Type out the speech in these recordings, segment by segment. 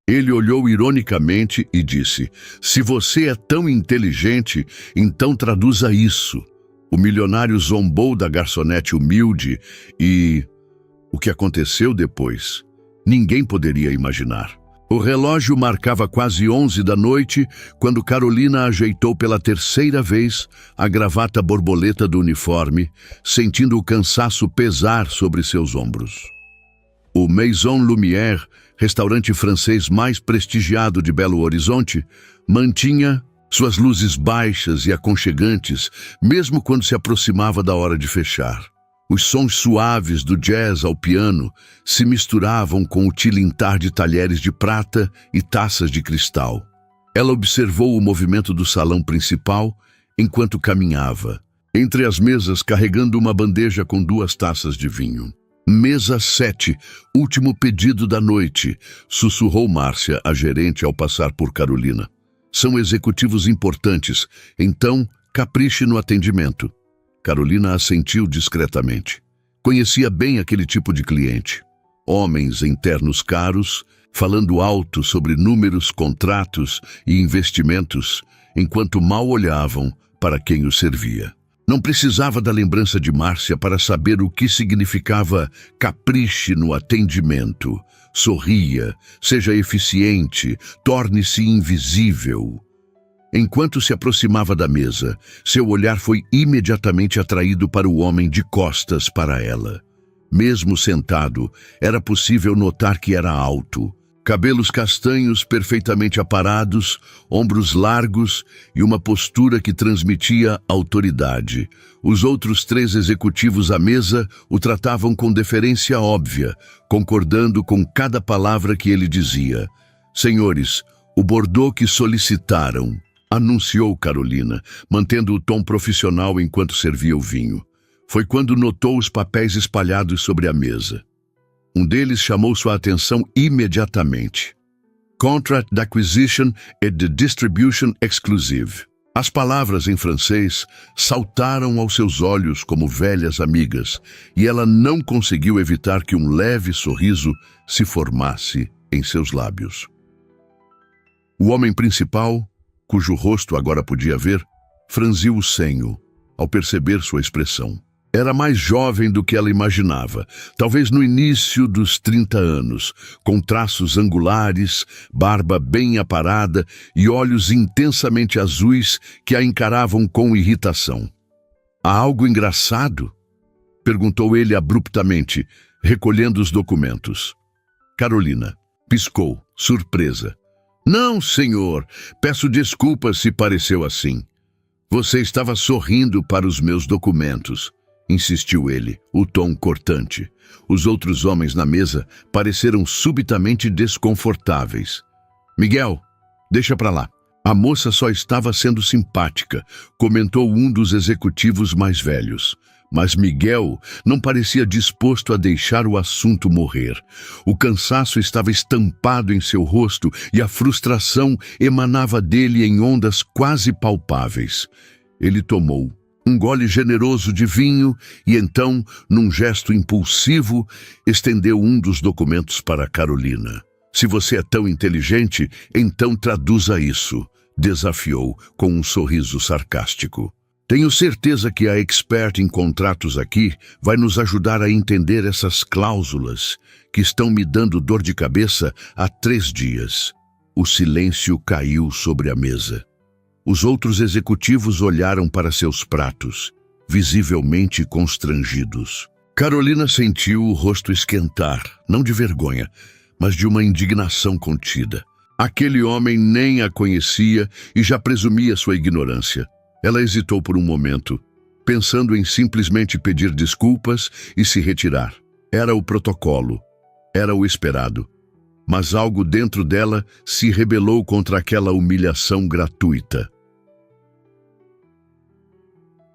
Ele olhou ironicamente e disse: "Se você é tão inteligente, então traduza isso." O milionário zombou da garçonete humilde e... o que aconteceu depois, ninguém poderia imaginar. O relógio marcava quase 11 da noite quando Carolina ajeitou pela terceira vez a gravata borboleta do uniforme, sentindo o cansaço pesar sobre seus ombros. O Maison Lumière, restaurante francês mais prestigiado de Belo Horizonte, mantinha suas luzes baixas e aconchegantes, mesmo quando se aproximava da hora de fechar. Os sons suaves do jazz ao piano se misturavam com o tilintar de talheres de prata e taças de cristal. Ela observou o movimento do salão principal enquanto caminhava, entre as mesas carregando uma bandeja com 2 taças de vinho. "Mesa 7, último pedido da noite", sussurrou Márcia, a gerente, ao passar por Carolina. "São executivos importantes, então capriche no atendimento." Carolina assentiu discretamente. Conhecia bem aquele tipo de cliente. Homens em ternos caros, falando alto sobre números, contratos e investimentos, enquanto mal olhavam para quem os servia. Não precisava da lembrança de Márcia para saber o que significava capriche no atendimento. Sorria, seja eficiente, torne-se invisível. Enquanto se aproximava da mesa, seu olhar foi imediatamente atraído para o homem de costas para ela. Mesmo sentado, era possível notar que era alto. Cabelos castanhos perfeitamente aparados, ombros largos e uma postura que transmitia autoridade. Os outros 3 executivos à mesa o tratavam com deferência óbvia, concordando com cada palavra que ele dizia. "Senhores, o Bordeaux que solicitaram", anunciou Carolina, mantendo o tom profissional enquanto servia o vinho. Foi quando notou os papéis espalhados sobre a mesa. Um deles chamou sua atenção imediatamente. "Contract d'acquisition et de distribution exclusive." As palavras em francês saltaram aos seus olhos como velhas amigas, e ela não conseguiu evitar que um leve sorriso se formasse em seus lábios. O homem principal, cujo rosto agora podia ver, franziu o senho ao perceber sua expressão. Era mais jovem do que ela imaginava, talvez no início dos 30 anos, com traços angulares, barba bem aparada e olhos intensamente azuis que a encaravam com irritação. "Há algo engraçado?" perguntou ele abruptamente, recolhendo os documentos. Carolina piscou, surpresa. "Não, senhor, peço desculpas se pareceu assim. Você estava sorrindo para os meus documentos", insistiu ele, o tom cortante. Os outros homens na mesa pareceram subitamente desconfortáveis. "Miguel, deixa pra lá. A moça só estava sendo simpática", comentou um dos executivos mais velhos. Mas Miguel não parecia disposto a deixar o assunto morrer. O cansaço estava estampado em seu rosto e a frustração emanava dele em ondas quase palpáveis. Ele tomou um gole generoso de vinho e então, num gesto impulsivo, estendeu um dos documentos para Carolina. "Se você é tão inteligente, então traduza isso", desafiou com um sorriso sarcástico. "Tenho certeza que a expert em contratos aqui vai nos ajudar a entender essas cláusulas que estão me dando dor de cabeça há 3 dias. O silêncio caiu sobre a mesa. Os outros executivos olharam para seus pratos, visivelmente constrangidos. Carolina sentiu o rosto esquentar, não de vergonha, mas de uma indignação contida. Aquele homem nem a conhecia e já presumia sua ignorância. Ela hesitou por um momento, pensando em simplesmente pedir desculpas e se retirar. Era o protocolo, era o esperado. Mas algo dentro dela se rebelou contra aquela humilhação gratuita.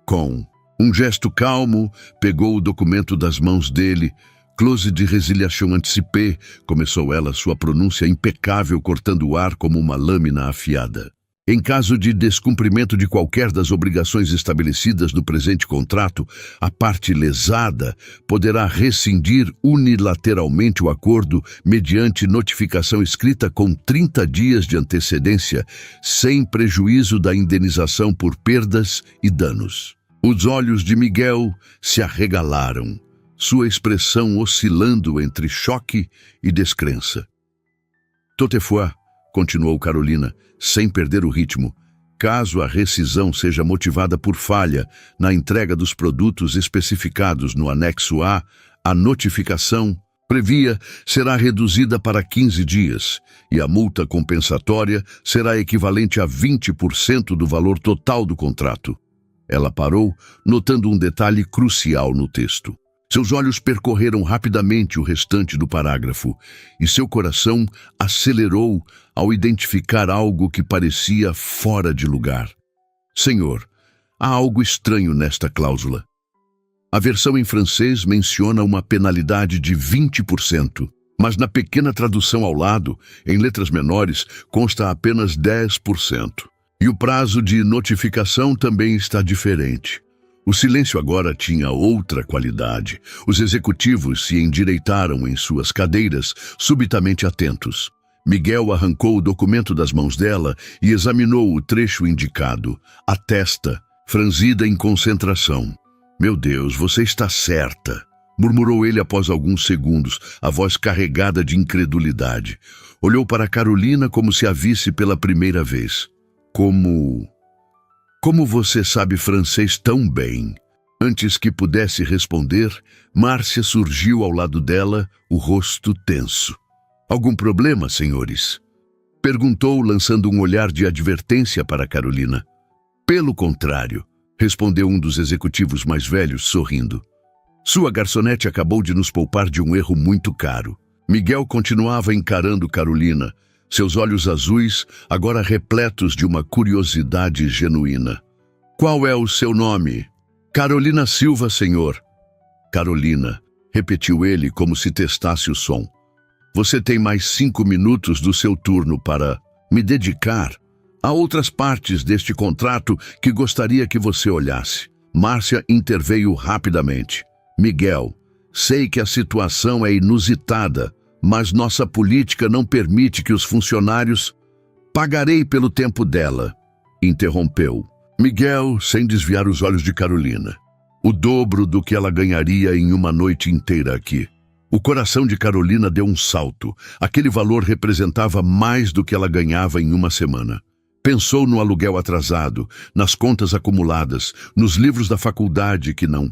Com um gesto calmo, pegou o documento das mãos dele. "Clause de résiliation anticipée", começou ela, sua pronúncia impecável cortando o ar como uma lâmina afiada. Em caso de descumprimento de qualquer das obrigações estabelecidas no presente contrato, a parte lesada poderá rescindir unilateralmente o acordo mediante notificação escrita com 30 dias de antecedência, sem prejuízo da indenização por perdas e danos. Os olhos de Miguel se arregalaram, sua expressão oscilando entre choque e descrença. Toutefois, continuou Carolina, sem perder o ritmo, caso a rescisão seja motivada por falha na entrega dos produtos especificados no anexo A, a notificação previa será reduzida para 15 dias e a multa compensatória será equivalente a 20% do valor total do contrato. Ela parou, notando um detalhe crucial no texto. Seus olhos percorreram rapidamente o restante do parágrafo e seu coração acelerou ao identificar algo que parecia fora de lugar. Senhor, há algo estranho nesta cláusula. A versão em francês menciona uma penalidade de 20%, mas na pequena tradução ao lado, em letras menores, consta apenas 10%. E o prazo de notificação também está diferente. O silêncio agora tinha outra qualidade. Os executivos se endireitaram em suas cadeiras, subitamente atentos. Miguel arrancou o documento das mãos dela e examinou o trecho indicado, a testa, franzida em concentração. Meu Deus, você está certa, murmurou ele após alguns segundos, a voz carregada de incredulidade. Olhou para Carolina como se a visse pela primeira vez. Como você sabe francês tão bem? Antes que pudesse responder, Márcia surgiu ao lado dela, o rosto tenso. Algum problema, senhores? Perguntou, lançando um olhar de advertência para Carolina. Pelo contrário, respondeu um dos executivos mais velhos, sorrindo. Sua garçonete acabou de nos poupar de um erro muito caro. Miguel continuava encarando Carolina, seus olhos azuis agora repletos de uma curiosidade genuína. Qual é o seu nome? Carolina Silva, senhor. Carolina, repetiu ele como se testasse o som. Você tem mais 5 minutos do seu turno para me dedicar. Há outras partes deste contrato que gostaria que você olhasse. Márcia interveio rapidamente. Miguel, sei que a situação é inusitada, mas nossa política não permite que os funcionários... Pagarei pelo tempo dela, interrompeu. Miguel, sem desviar os olhos de Carolina. O dobro do que ela ganharia em uma noite inteira aqui. O coração de Carolina deu um salto. Aquele valor representava mais do que ela ganhava em uma semana. Pensou no aluguel atrasado, nas contas acumuladas, nos livros da faculdade que não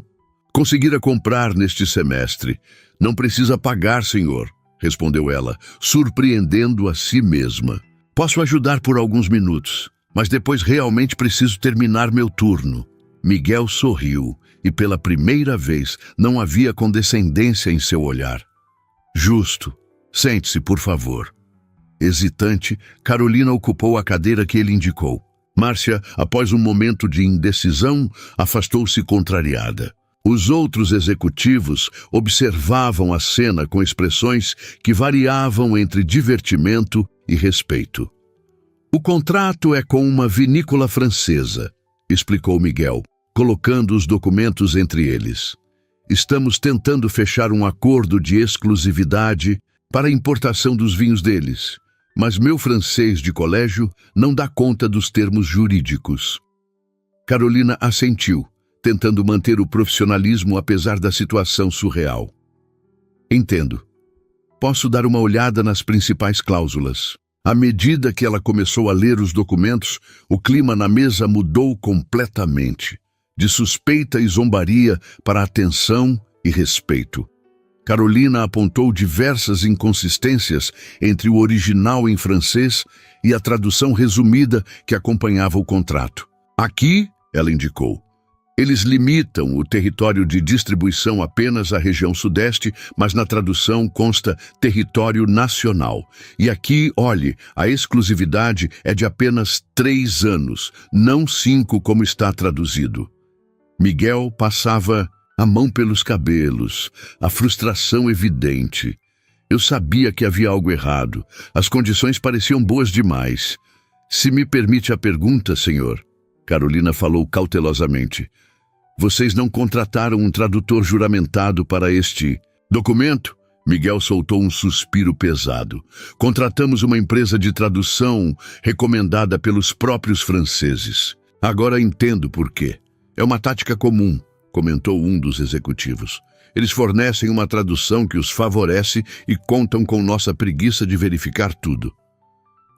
conseguira comprar neste semestre. Não precisa pagar, senhor, respondeu ela, surpreendendo a si mesma. Posso ajudar por alguns minutos, mas depois realmente preciso terminar meu turno. Miguel sorriu e pela primeira vez não havia condescendência em seu olhar. Justo. Sente-se, por favor. Hesitante, Carolina ocupou a cadeira que ele indicou. Márcia, após um momento de indecisão, afastou-se contrariada. Os outros executivos observavam a cena com expressões que variavam entre divertimento e respeito. O contrato é com uma vinícola francesa, explicou Miguel, colocando os documentos entre eles. Estamos tentando fechar um acordo de exclusividade para a importação dos vinhos deles, mas meu francês de colégio não dá conta dos termos jurídicos. Carolina assentiu, tentando manter o profissionalismo apesar da situação surreal. Entendo. Posso dar uma olhada nas principais cláusulas. À medida que ela começou a ler os documentos, o clima na mesa mudou completamente, de suspeita e zombaria para atenção e respeito. Carolina apontou diversas inconsistências entre o original em francês e a tradução resumida que acompanhava o contrato. Aqui, ela indicou, eles limitam o território de distribuição apenas à região sudeste, mas na tradução consta território nacional. E aqui, olhe, a exclusividade é de apenas 3 anos, não 5 como está traduzido. Miguel passava a mão pelos cabelos, a frustração evidente. Eu sabia que havia algo errado. As condições pareciam boas demais. Se me permite a pergunta, senhor, Carolina falou cautelosamente. Vocês não contrataram um tradutor juramentado para este documento? Miguel soltou um suspiro pesado. Contratamos uma empresa de tradução recomendada pelos próprios franceses. Agora entendo por quê. É uma tática comum, comentou um dos executivos. Eles fornecem uma tradução que os favorece e contam com nossa preguiça de verificar tudo.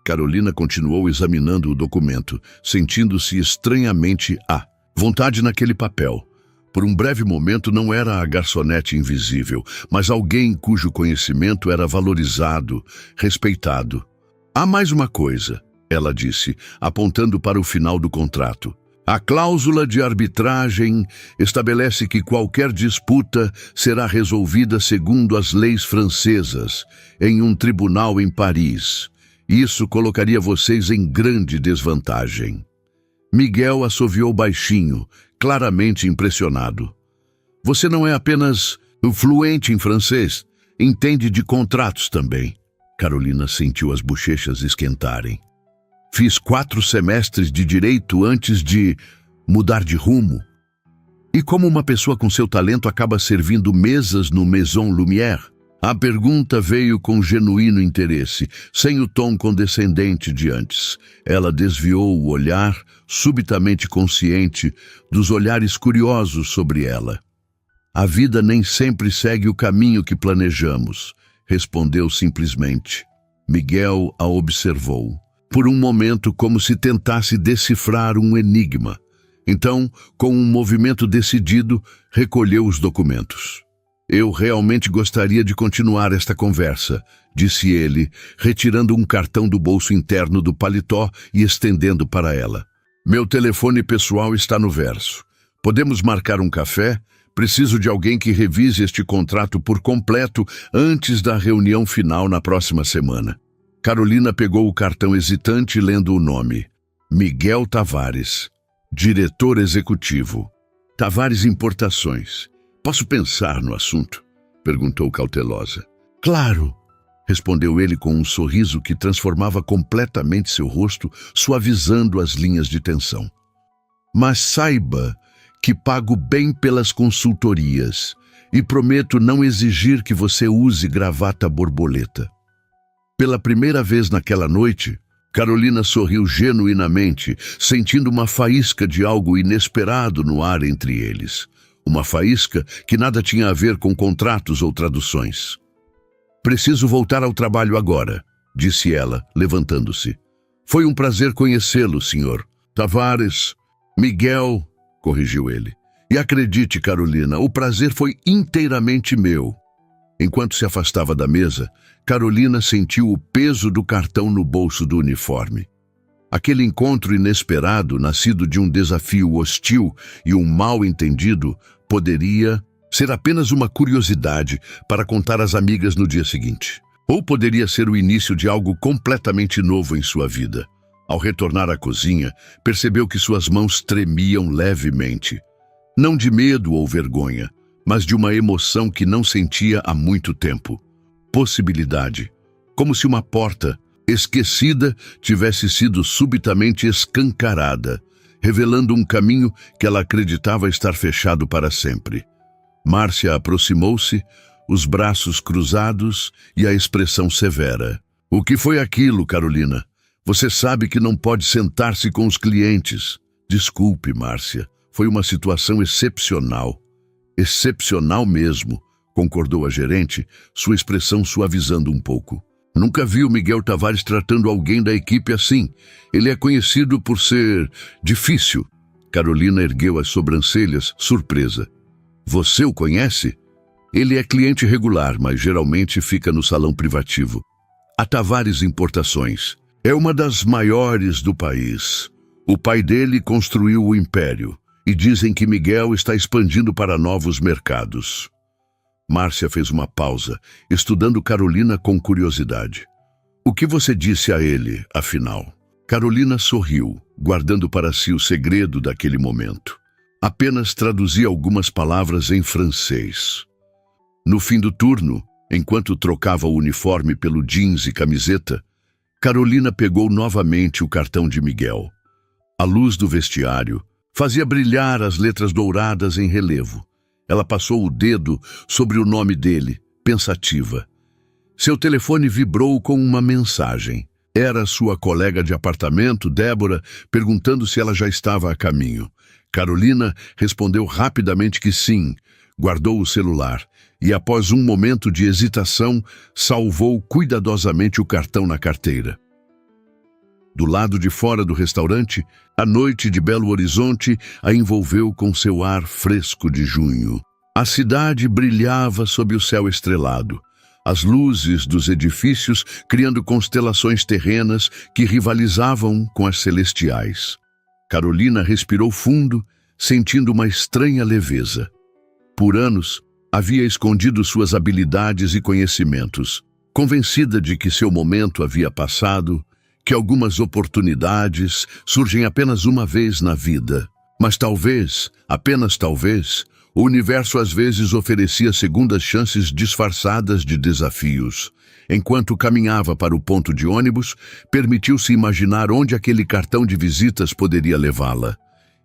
Carolina continuou examinando o documento, sentindo-se estranhamente à vontade naquele papel. Por um breve momento não era a garçonete invisível, mas alguém cujo conhecimento era valorizado, respeitado. Há mais uma coisa, ela disse, apontando para o final do contrato. A cláusula de arbitragem estabelece que qualquer disputa será resolvida segundo as leis francesas, em um tribunal em Paris. Isso colocaria vocês em grande desvantagem. Miguel assoviou baixinho, claramente impressionado. Você não é apenas fluente em francês, entende de contratos também. Carolina sentiu as bochechas esquentarem. Fiz 4 semestres de direito antes de mudar de rumo. E como uma pessoa com seu talento acaba servindo mesas no Maison Lumière? A pergunta veio com genuíno interesse, sem o tom condescendente de antes. Ela desviou o olhar, subitamente consciente dos olhares curiosos sobre ela. A vida nem sempre segue o caminho que planejamos, respondeu simplesmente. Miguel a observou, por um momento como se tentasse decifrar um enigma. Então, com um movimento decidido, recolheu os documentos. Eu realmente gostaria de continuar esta conversa, disse ele, retirando um cartão do bolso interno do paletó e estendendo para ela. Meu telefone pessoal está no verso. Podemos marcar um café? Preciso de alguém que revise este contrato por completo antes da reunião final na próxima semana. Carolina pegou o cartão hesitante lendo o nome. Miguel Tavares, diretor executivo. Tavares Importações. Posso pensar no assunto? Perguntou cautelosa. Claro, respondeu ele com um sorriso que transformava completamente seu rosto, suavizando as linhas de tensão. Mas saiba que pago bem pelas consultorias e prometo não exigir que você use gravata borboleta. Pela primeira vez naquela noite, Carolina sorriu genuinamente, sentindo uma faísca de algo inesperado no ar entre eles. Uma faísca que nada tinha a ver com contratos ou traduções. Preciso voltar ao trabalho agora, disse ela, levantando-se. Foi um prazer conhecê-lo, senhor. Tavares. Miguel, corrigiu ele. E acredite, Carolina, o prazer foi inteiramente meu. Enquanto se afastava da mesa, Carolina sentiu o peso do cartão no bolso do uniforme. Aquele encontro inesperado, nascido de um desafio hostil e um mal-entendido, poderia ser apenas uma curiosidade para contar às amigas no dia seguinte. Ou poderia ser o início de algo completamente novo em sua vida. Ao retornar à cozinha, percebeu que suas mãos tremiam levemente. Não de medo ou vergonha, mas de uma emoção que não sentia há muito tempo. Possibilidade. Como se uma porta esquecida tivesse sido subitamente escancarada, revelando um caminho que ela acreditava estar fechado para sempre. Márcia aproximou-se, os braços cruzados e a expressão severa. O que foi aquilo, Carolina? Você sabe que não pode sentar-se com os clientes. Desculpe, Márcia, foi uma situação excepcional. Excepcional mesmo, concordou a gerente, sua expressão suavizando um pouco. Nunca vi o Miguel Tavares tratando alguém da equipe assim. Ele é conhecido por ser difícil. Carolina ergueu as sobrancelhas, surpresa. Você o conhece? Ele é cliente regular, mas geralmente fica no salão privativo. A Tavares Importações. É uma das maiores do país. O pai dele construiu o império e dizem que Miguel está expandindo para novos mercados. Márcia fez uma pausa, estudando Carolina com curiosidade. O que você disse a ele, afinal? Carolina sorriu, guardando para si o segredo daquele momento. Apenas traduzia algumas palavras em francês. No fim do turno, enquanto trocava o uniforme pelo jeans e camiseta, Carolina pegou novamente o cartão de Miguel. A luz do vestiário fazia brilhar as letras douradas em relevo. Ela passou o dedo sobre o nome dele, pensativa. Seu telefone vibrou com uma mensagem. Era sua colega de apartamento, Débora, perguntando se ela já estava a caminho. Carolina respondeu rapidamente que sim, guardou o celular e, após um momento de hesitação, salvou cuidadosamente o cartão na carteira. Do lado de fora do restaurante, a noite de Belo Horizonte a envolveu com seu ar fresco de junho. A cidade brilhava sob o céu estrelado, as luzes dos edifícios criando constelações terrenas que rivalizavam com as celestiais. Carolina respirou fundo, sentindo uma estranha leveza. Por anos, havia escondido suas habilidades e conhecimentos, convencida de que seu momento havia passado, que algumas oportunidades surgem apenas uma vez na vida. Mas talvez, apenas talvez, o universo às vezes oferecia segundas chances disfarçadas de desafios. Enquanto caminhava para o ponto de ônibus, permitiu-se imaginar onde aquele cartão de visitas poderia levá-la.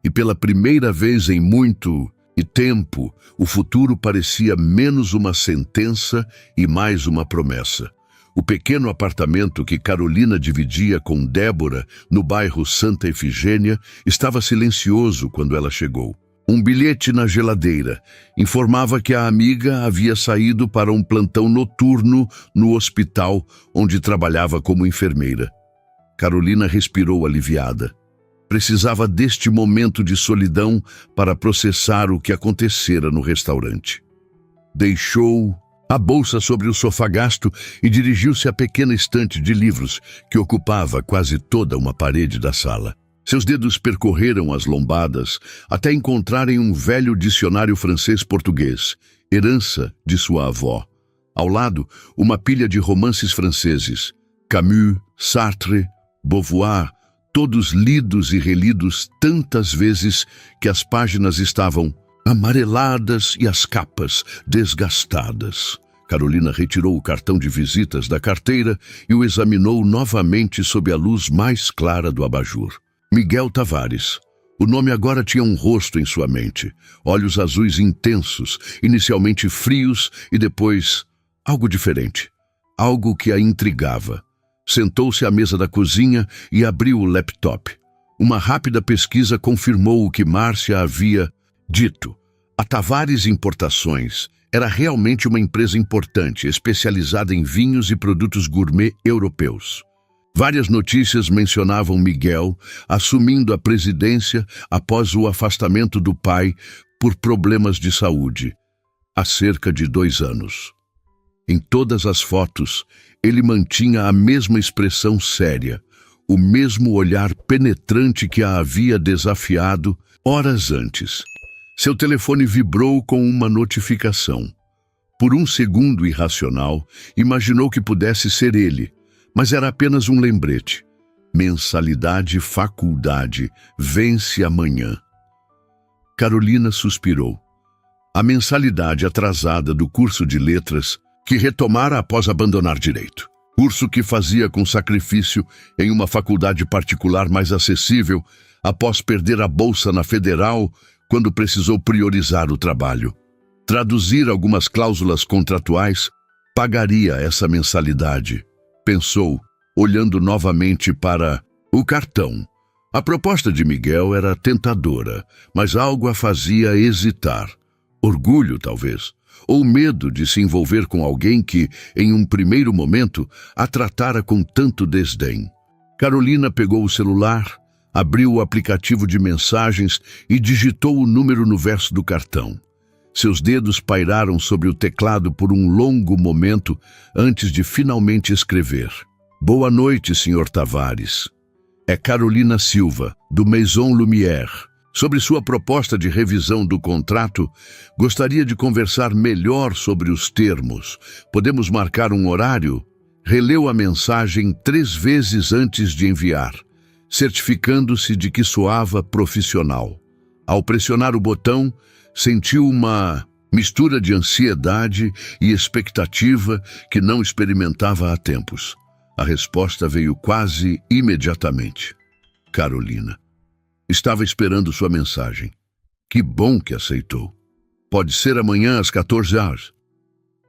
E pela primeira vez em muito tempo, o futuro parecia menos uma sentença e mais uma promessa. O pequeno apartamento que Carolina dividia com Débora, no bairro Santa Efigênia, estava silencioso quando ela chegou. Um bilhete na geladeira informava que a amiga havia saído para um plantão noturno no hospital onde trabalhava como enfermeira. Carolina respirou aliviada. Precisava deste momento de solidão para processar o que acontecera no restaurante. Deixou a bolsa sobre o sofá gasto e dirigiu-se à pequena estante de livros que ocupava quase toda uma parede da sala. Seus dedos percorreram as lombadas até encontrarem um velho dicionário francês-português, herança de sua avó. Ao lado, uma pilha de romances franceses, Camus, Sartre, Beauvoir, todos lidos e relidos tantas vezes que as páginas estavam amareladas e as capas desgastadas. Carolina retirou o cartão de visitas da carteira e o examinou novamente sob a luz mais clara do abajur. Miguel Tavares. O nome agora tinha um rosto em sua mente. Olhos azuis intensos, inicialmente frios e depois algo diferente. Algo que a intrigava. Sentou-se à mesa da cozinha e abriu o laptop. Uma rápida pesquisa confirmou o que Márcia havia dito. A Tavares Importações era realmente uma empresa importante, especializada em vinhos e produtos gourmet europeus. Várias notícias mencionavam Miguel assumindo a presidência após o afastamento do pai por problemas de saúde, há cerca de 2 anos. Em todas as fotos, ele mantinha a mesma expressão séria, o mesmo olhar penetrante que a havia desafiado horas antes. Seu telefone vibrou com uma notificação. Por um segundo irracional, imaginou que pudesse ser ele, mas era apenas um lembrete. Mensalidade faculdade, vence amanhã. Carolina suspirou. A mensalidade atrasada do curso de letras que retomara após abandonar direito. Curso que fazia com sacrifício em uma faculdade particular mais acessível após perder a bolsa na federal quando precisou priorizar o trabalho. Traduzir algumas cláusulas contratuais pagaria essa mensalidade, pensou, olhando novamente para o cartão. A proposta de Miguel era tentadora, mas algo a fazia hesitar. Orgulho, talvez, ou medo de se envolver com alguém que, em um primeiro momento, a tratara com tanto desdém. Carolina pegou o celular, abriu o aplicativo de mensagens e digitou o número no verso do cartão. Seus dedos pairaram sobre o teclado por um longo momento antes de finalmente escrever. Boa noite, Sr. Tavares. É Carolina Silva, do Maison Lumière. Sobre sua proposta de revisão do contrato, gostaria de conversar melhor sobre os termos. Podemos marcar um horário? Releu a mensagem 3 vezes antes de enviar, certificando-se de que soava profissional. Ao pressionar o botão, sentiu uma mistura de ansiedade e expectativa que não experimentava há tempos. A resposta veio quase imediatamente. Carolina. Estava esperando sua mensagem. Que bom que aceitou. Pode ser amanhã às 14 horas.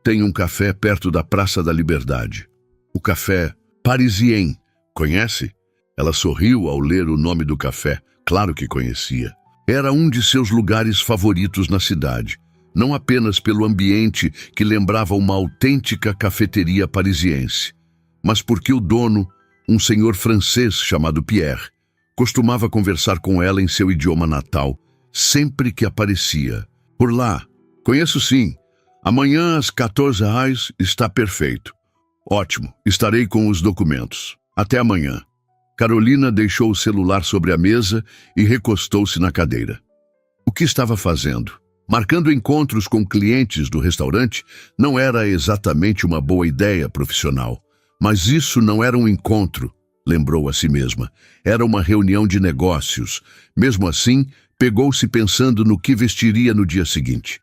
Tem um café perto da Praça da Liberdade. O café Parisien. Conhece? Ela sorriu ao ler o nome do café. Claro que conhecia. Era um de seus lugares favoritos na cidade. Não apenas pelo ambiente que lembrava uma autêntica cafeteria parisiense, mas porque o dono, um senhor francês chamado Pierre, costumava conversar com ela em seu idioma natal, sempre que aparecia. Por lá, conheço sim. Amanhã às 14 horas está perfeito. Ótimo, estarei com os documentos. Até amanhã. Carolina deixou o celular sobre a mesa e recostou-se na cadeira. O que estava fazendo? Marcando encontros com clientes do restaurante não era exatamente uma boa ideia profissional. Mas isso não era um encontro, lembrou a si mesma. Era uma reunião de negócios. Mesmo assim, pegou-se pensando no que vestiria no dia seguinte.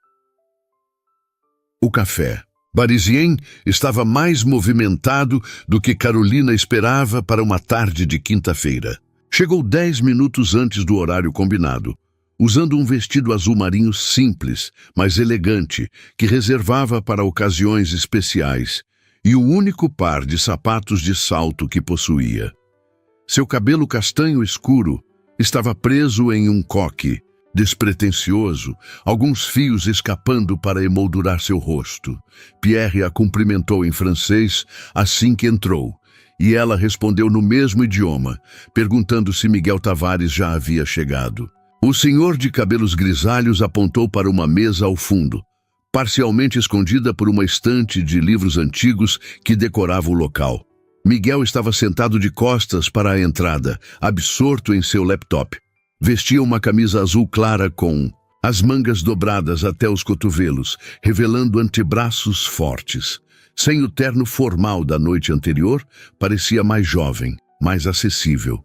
O café Parisien estava mais movimentado do que Carolina esperava para uma tarde de quinta-feira. Chegou 10 minutos antes do horário combinado, usando um vestido azul marinho simples, mas elegante, que reservava para ocasiões especiais, e o único par de sapatos de salto que possuía. Seu cabelo castanho escuro estava preso em um coque, despretensioso, alguns fios escapando para emoldurar seu rosto. Pierre a cumprimentou em francês assim que entrou, e ela respondeu no mesmo idioma, perguntando se Miguel Tavares já havia chegado. O senhor de cabelos grisalhos apontou para uma mesa ao fundo, parcialmente escondida por uma estante de livros antigos que decorava o local. Miguel estava sentado de costas para a entrada, absorto em seu laptop. Vestia uma camisa azul clara com as mangas dobradas até os cotovelos, revelando antebraços fortes. Sem o terno formal da noite anterior, parecia mais jovem, mais acessível.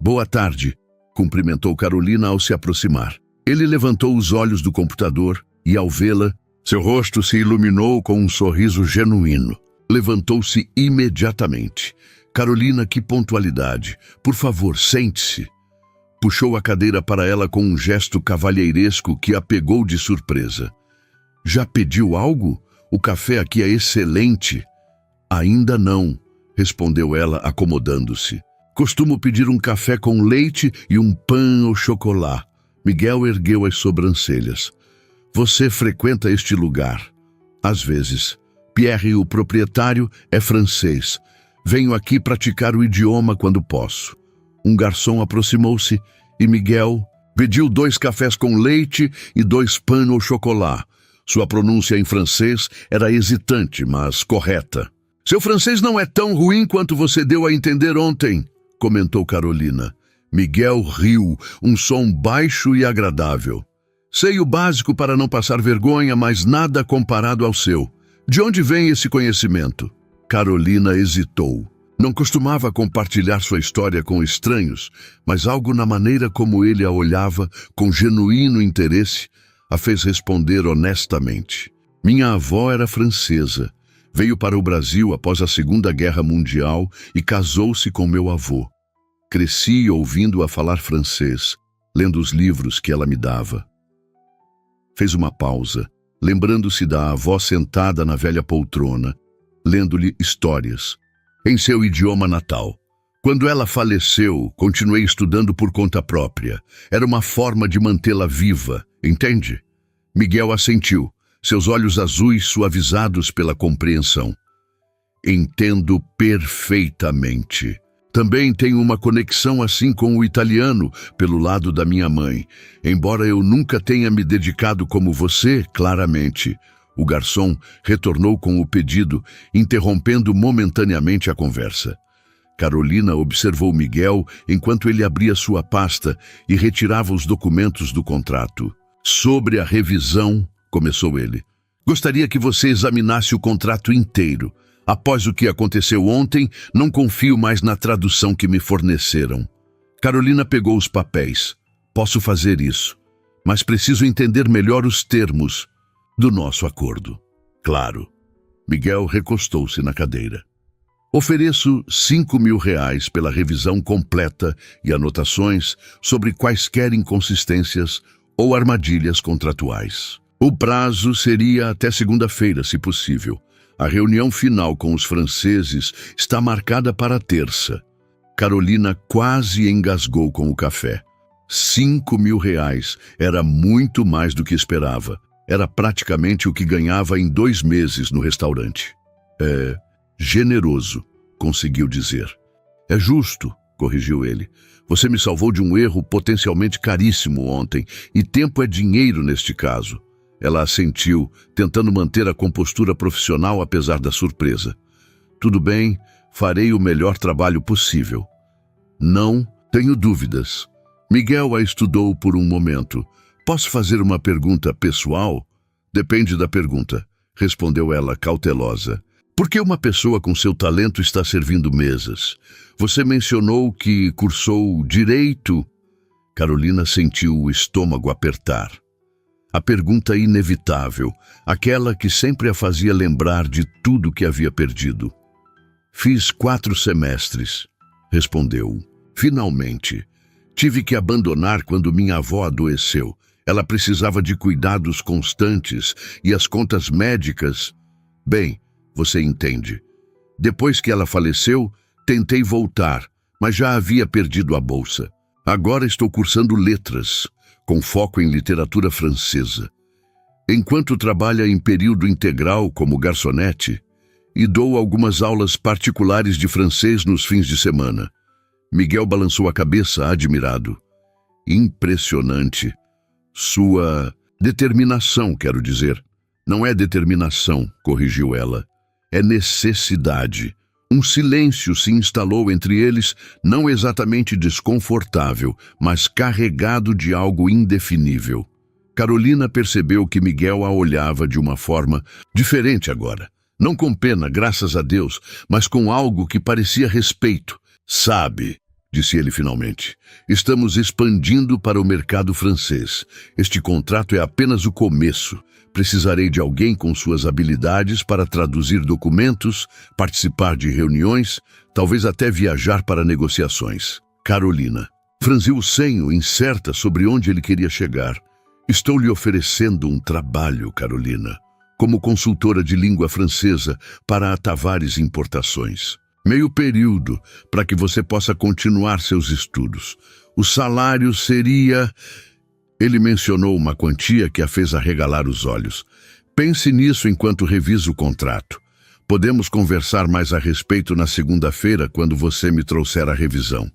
Boa tarde, cumprimentou Carolina ao se aproximar. Ele levantou os olhos do computador e, ao vê-la, seu rosto se iluminou com um sorriso genuíno. Levantou-se imediatamente. Carolina, que pontualidade. Por favor, sente-se. Puxou a cadeira para ela com um gesto cavalheiresco que a pegou de surpresa. Já pediu algo? O café aqui é excelente. Ainda não, respondeu ela, acomodando-se. Costumo pedir um café com leite e um pain au chocolat. Miguel ergueu as sobrancelhas. Você frequenta este lugar? Às vezes. Pierre, o proprietário, é francês. Venho aqui praticar o idioma quando posso. Um garçom aproximou-se e Miguel pediu 2 cafés com leite e 2 pain au chocolat. Sua pronúncia em francês era hesitante, mas correta. Seu francês não é tão ruim quanto você deu a entender ontem, comentou Carolina. Miguel riu, um som baixo e agradável. Sei o básico para não passar vergonha, mas nada comparado ao seu. De onde vem esse conhecimento? Carolina hesitou. Não costumava compartilhar sua história com estranhos, mas algo na maneira como ele a olhava, com genuíno interesse, a fez responder honestamente. Minha avó era francesa. Veio para o Brasil após a Segunda Guerra Mundial e casou-se com meu avô. Cresci ouvindo-a falar francês, lendo os livros que ela me dava. Fez uma pausa, lembrando-se da avó sentada na velha poltrona, lendo-lhe histórias, em seu idioma natal. Quando ela faleceu, continuei estudando por conta própria. Era uma forma de mantê-la viva, entende? Miguel assentiu, seus olhos azuis suavizados pela compreensão. Entendo perfeitamente. Também tenho uma conexão assim com o italiano, pelo lado da minha mãe. Embora eu nunca tenha me dedicado como você, claramente. O garçom retornou com o pedido, interrompendo momentaneamente a conversa. Carolina observou Miguel enquanto ele abria sua pasta e retirava os documentos do contrato. Sobre a revisão, começou ele. Gostaria que você examinasse o contrato inteiro. Após o que aconteceu ontem, não confio mais na tradução que me forneceram. Carolina pegou os papéis. Posso fazer isso, mas preciso entender melhor os termos do nosso acordo. Claro. Miguel recostou-se na cadeira. Ofereço R$ 5.000 pela revisão completa e anotações sobre quaisquer inconsistências ou armadilhas contratuais. O prazo seria até segunda-feira, se possível. A reunião final com os franceses está marcada para terça. Carolina quase engasgou com o café. R$ 5.000 era muito mais do que esperava. Era praticamente o que ganhava em 2 meses no restaurante. É generoso, conseguiu dizer. É justo, corrigiu ele. Você me salvou de um erro potencialmente caríssimo ontem, e tempo é dinheiro neste caso. Ela assentiu, tentando manter a compostura profissional apesar da surpresa. Tudo bem, farei o melhor trabalho possível. Não tenho dúvidas. Miguel a estudou por um momento. Posso fazer uma pergunta pessoal? Depende da pergunta, respondeu ela cautelosa. Por que uma pessoa com seu talento está servindo mesas? Você mencionou que cursou direito. Carolina sentiu o estômago apertar. A pergunta inevitável, aquela que sempre a fazia lembrar de tudo que havia perdido. Fiz 4 semestres, respondeu. Finalmente. Tive que abandonar quando minha avó adoeceu. Ela precisava de cuidados constantes e as contas médicas... Bem, você entende. Depois que ela faleceu, tentei voltar, mas já havia perdido a bolsa. Agora estou cursando letras, com foco em literatura francesa. Enquanto trabalha em período integral como garçonete, e dou algumas aulas particulares de francês nos fins de semana. Miguel balançou a cabeça, admirado. Impressionante. Sua determinação, quero dizer. Não é determinação, corrigiu ela. É necessidade. Um silêncio se instalou entre eles, não exatamente desconfortável, mas carregado de algo indefinível. Carolina percebeu que Miguel a olhava de uma forma diferente agora. Não com pena, graças a Deus, mas com algo que parecia respeito. Sabe, disse ele finalmente, estamos expandindo para o mercado francês. Este contrato é apenas o começo. Precisarei de alguém com suas habilidades para traduzir documentos, participar de reuniões, talvez até viajar para negociações. Carolina franziu o senho, incerta sobre onde ele queria chegar. Estou lhe oferecendo um trabalho, Carolina, como consultora de língua francesa para a Tavares Importações. Meio período, para que você possa continuar seus estudos. O salário seria... Ele mencionou uma quantia que a fez arregalar os olhos. Pense nisso enquanto reviso o contrato. Podemos conversar mais a respeito na segunda-feira, quando você me trouxer a revisão.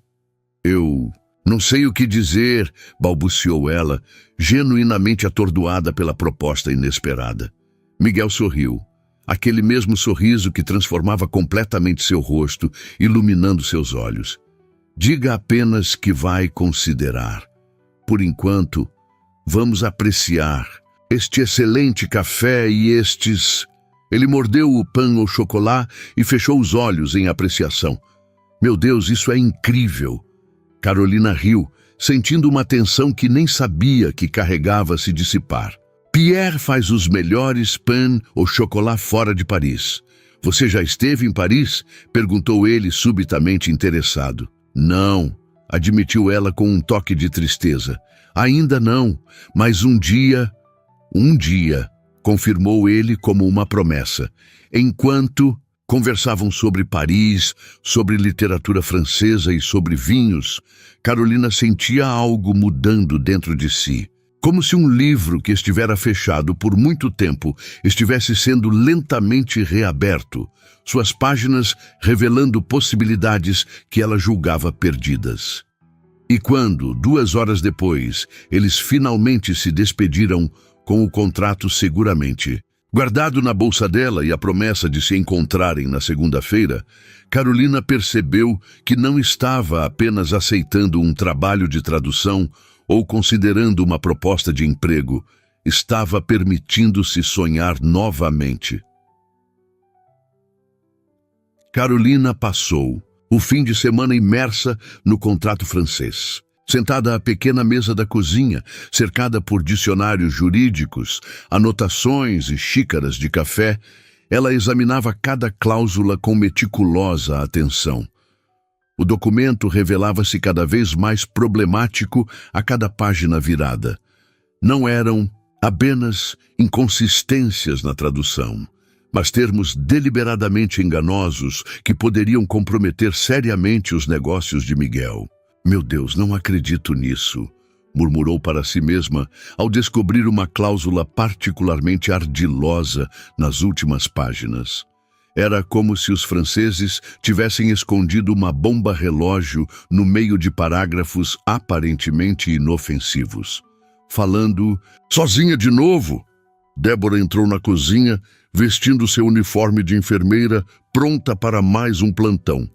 Eu não sei o que dizer, balbuciou ela, genuinamente atordoada pela proposta inesperada. Miguel sorriu. Aquele mesmo sorriso que transformava completamente seu rosto, iluminando seus olhos. Diga apenas que vai considerar. Por enquanto, vamos apreciar este excelente café e estes... Ele mordeu o pão ao chocolate e fechou os olhos em apreciação. Meu Deus, isso é incrível! Carolina riu, sentindo uma tensão que nem sabia que carregava se dissipar. Pierre faz os melhores pães au chocolat fora de Paris. Você já esteve em Paris? Perguntou ele subitamente interessado. Não, admitiu ela com um toque de tristeza. Ainda não, mas um dia, confirmou ele como uma promessa. Enquanto conversavam sobre Paris, sobre literatura francesa e sobre vinhos, Carolina sentia algo mudando dentro de si. Como se um livro que estivera fechado por muito tempo estivesse sendo lentamente reaberto, suas páginas revelando possibilidades que ela julgava perdidas. E quando, 2 horas depois, eles finalmente se despediram com o contrato seguramente guardado na bolsa dela e a promessa de se encontrarem na segunda-feira, Carolina percebeu que não estava apenas aceitando um trabalho de tradução ou considerando uma proposta de emprego, estava permitindo-se sonhar novamente. Carolina passou o fim de semana imersa no contrato francês. Sentada à pequena mesa da cozinha, cercada por dicionários jurídicos, anotações e xícaras de café, Ela examinava cada cláusula com meticulosa atenção. O documento revelava-se cada vez mais problemático a cada página virada. Não eram apenas inconsistências na tradução, mas termos deliberadamente enganosos que poderiam comprometer seriamente os negócios de Miguel. Meu Deus, não acredito nisso, murmurou para si mesma ao descobrir uma cláusula particularmente ardilosa nas últimas páginas. Era como se os franceses tivessem escondido uma bomba-relógio no meio de parágrafos aparentemente inofensivos. Falando sozinha de novo, Débora entrou na cozinha, vestindo seu uniforme de enfermeira, pronta para mais um plantão.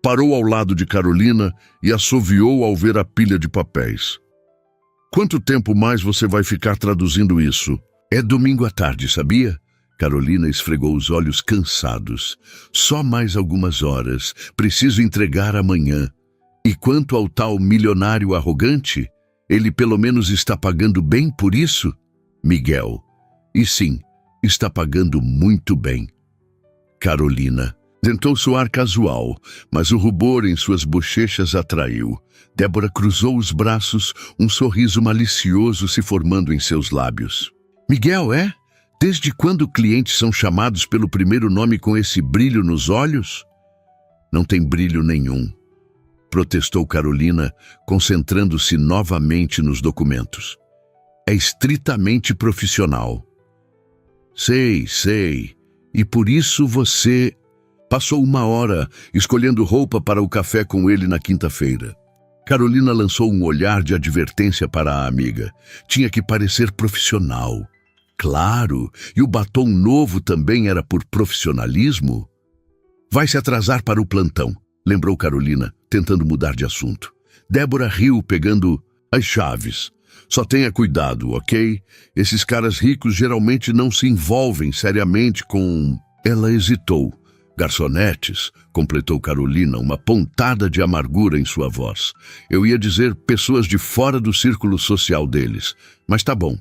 Parou ao lado de Carolina e assoviou ao ver a pilha de papéis. Quanto tempo mais você vai ficar traduzindo isso? É domingo à tarde, sabia? Carolina esfregou os olhos cansados. Só mais algumas horas. Preciso entregar amanhã. E quanto ao tal milionário arrogante? Ele pelo menos está pagando bem por isso? Miguel. E sim, está pagando muito bem. Carolina. Tentou soar casual, mas o rubor em suas bochechas atraiu. Débora cruzou os braços, um sorriso malicioso se formando em seus lábios. Miguel, é? Desde quando clientes são chamados pelo primeiro nome com esse brilho nos olhos? Não tem brilho nenhum, protestou Carolina, concentrando-se novamente nos documentos. É estritamente profissional. Sei. E por isso você passou uma hora escolhendo roupa para o café com ele na quinta-feira. Carolina lançou um olhar de advertência para a amiga. Tinha que parecer profissional. Claro, e o batom novo também era por profissionalismo? Vai se atrasar para o plantão, lembrou Carolina, tentando mudar de assunto. Débora riu, pegando as chaves. Só tenha cuidado, ok? Esses caras ricos geralmente não se envolvem seriamente com... Ela hesitou. Garçonetes, completou Carolina, uma pontada de amargura em sua voz. Eu ia dizer pessoas de fora do círculo social deles, mas tá bom.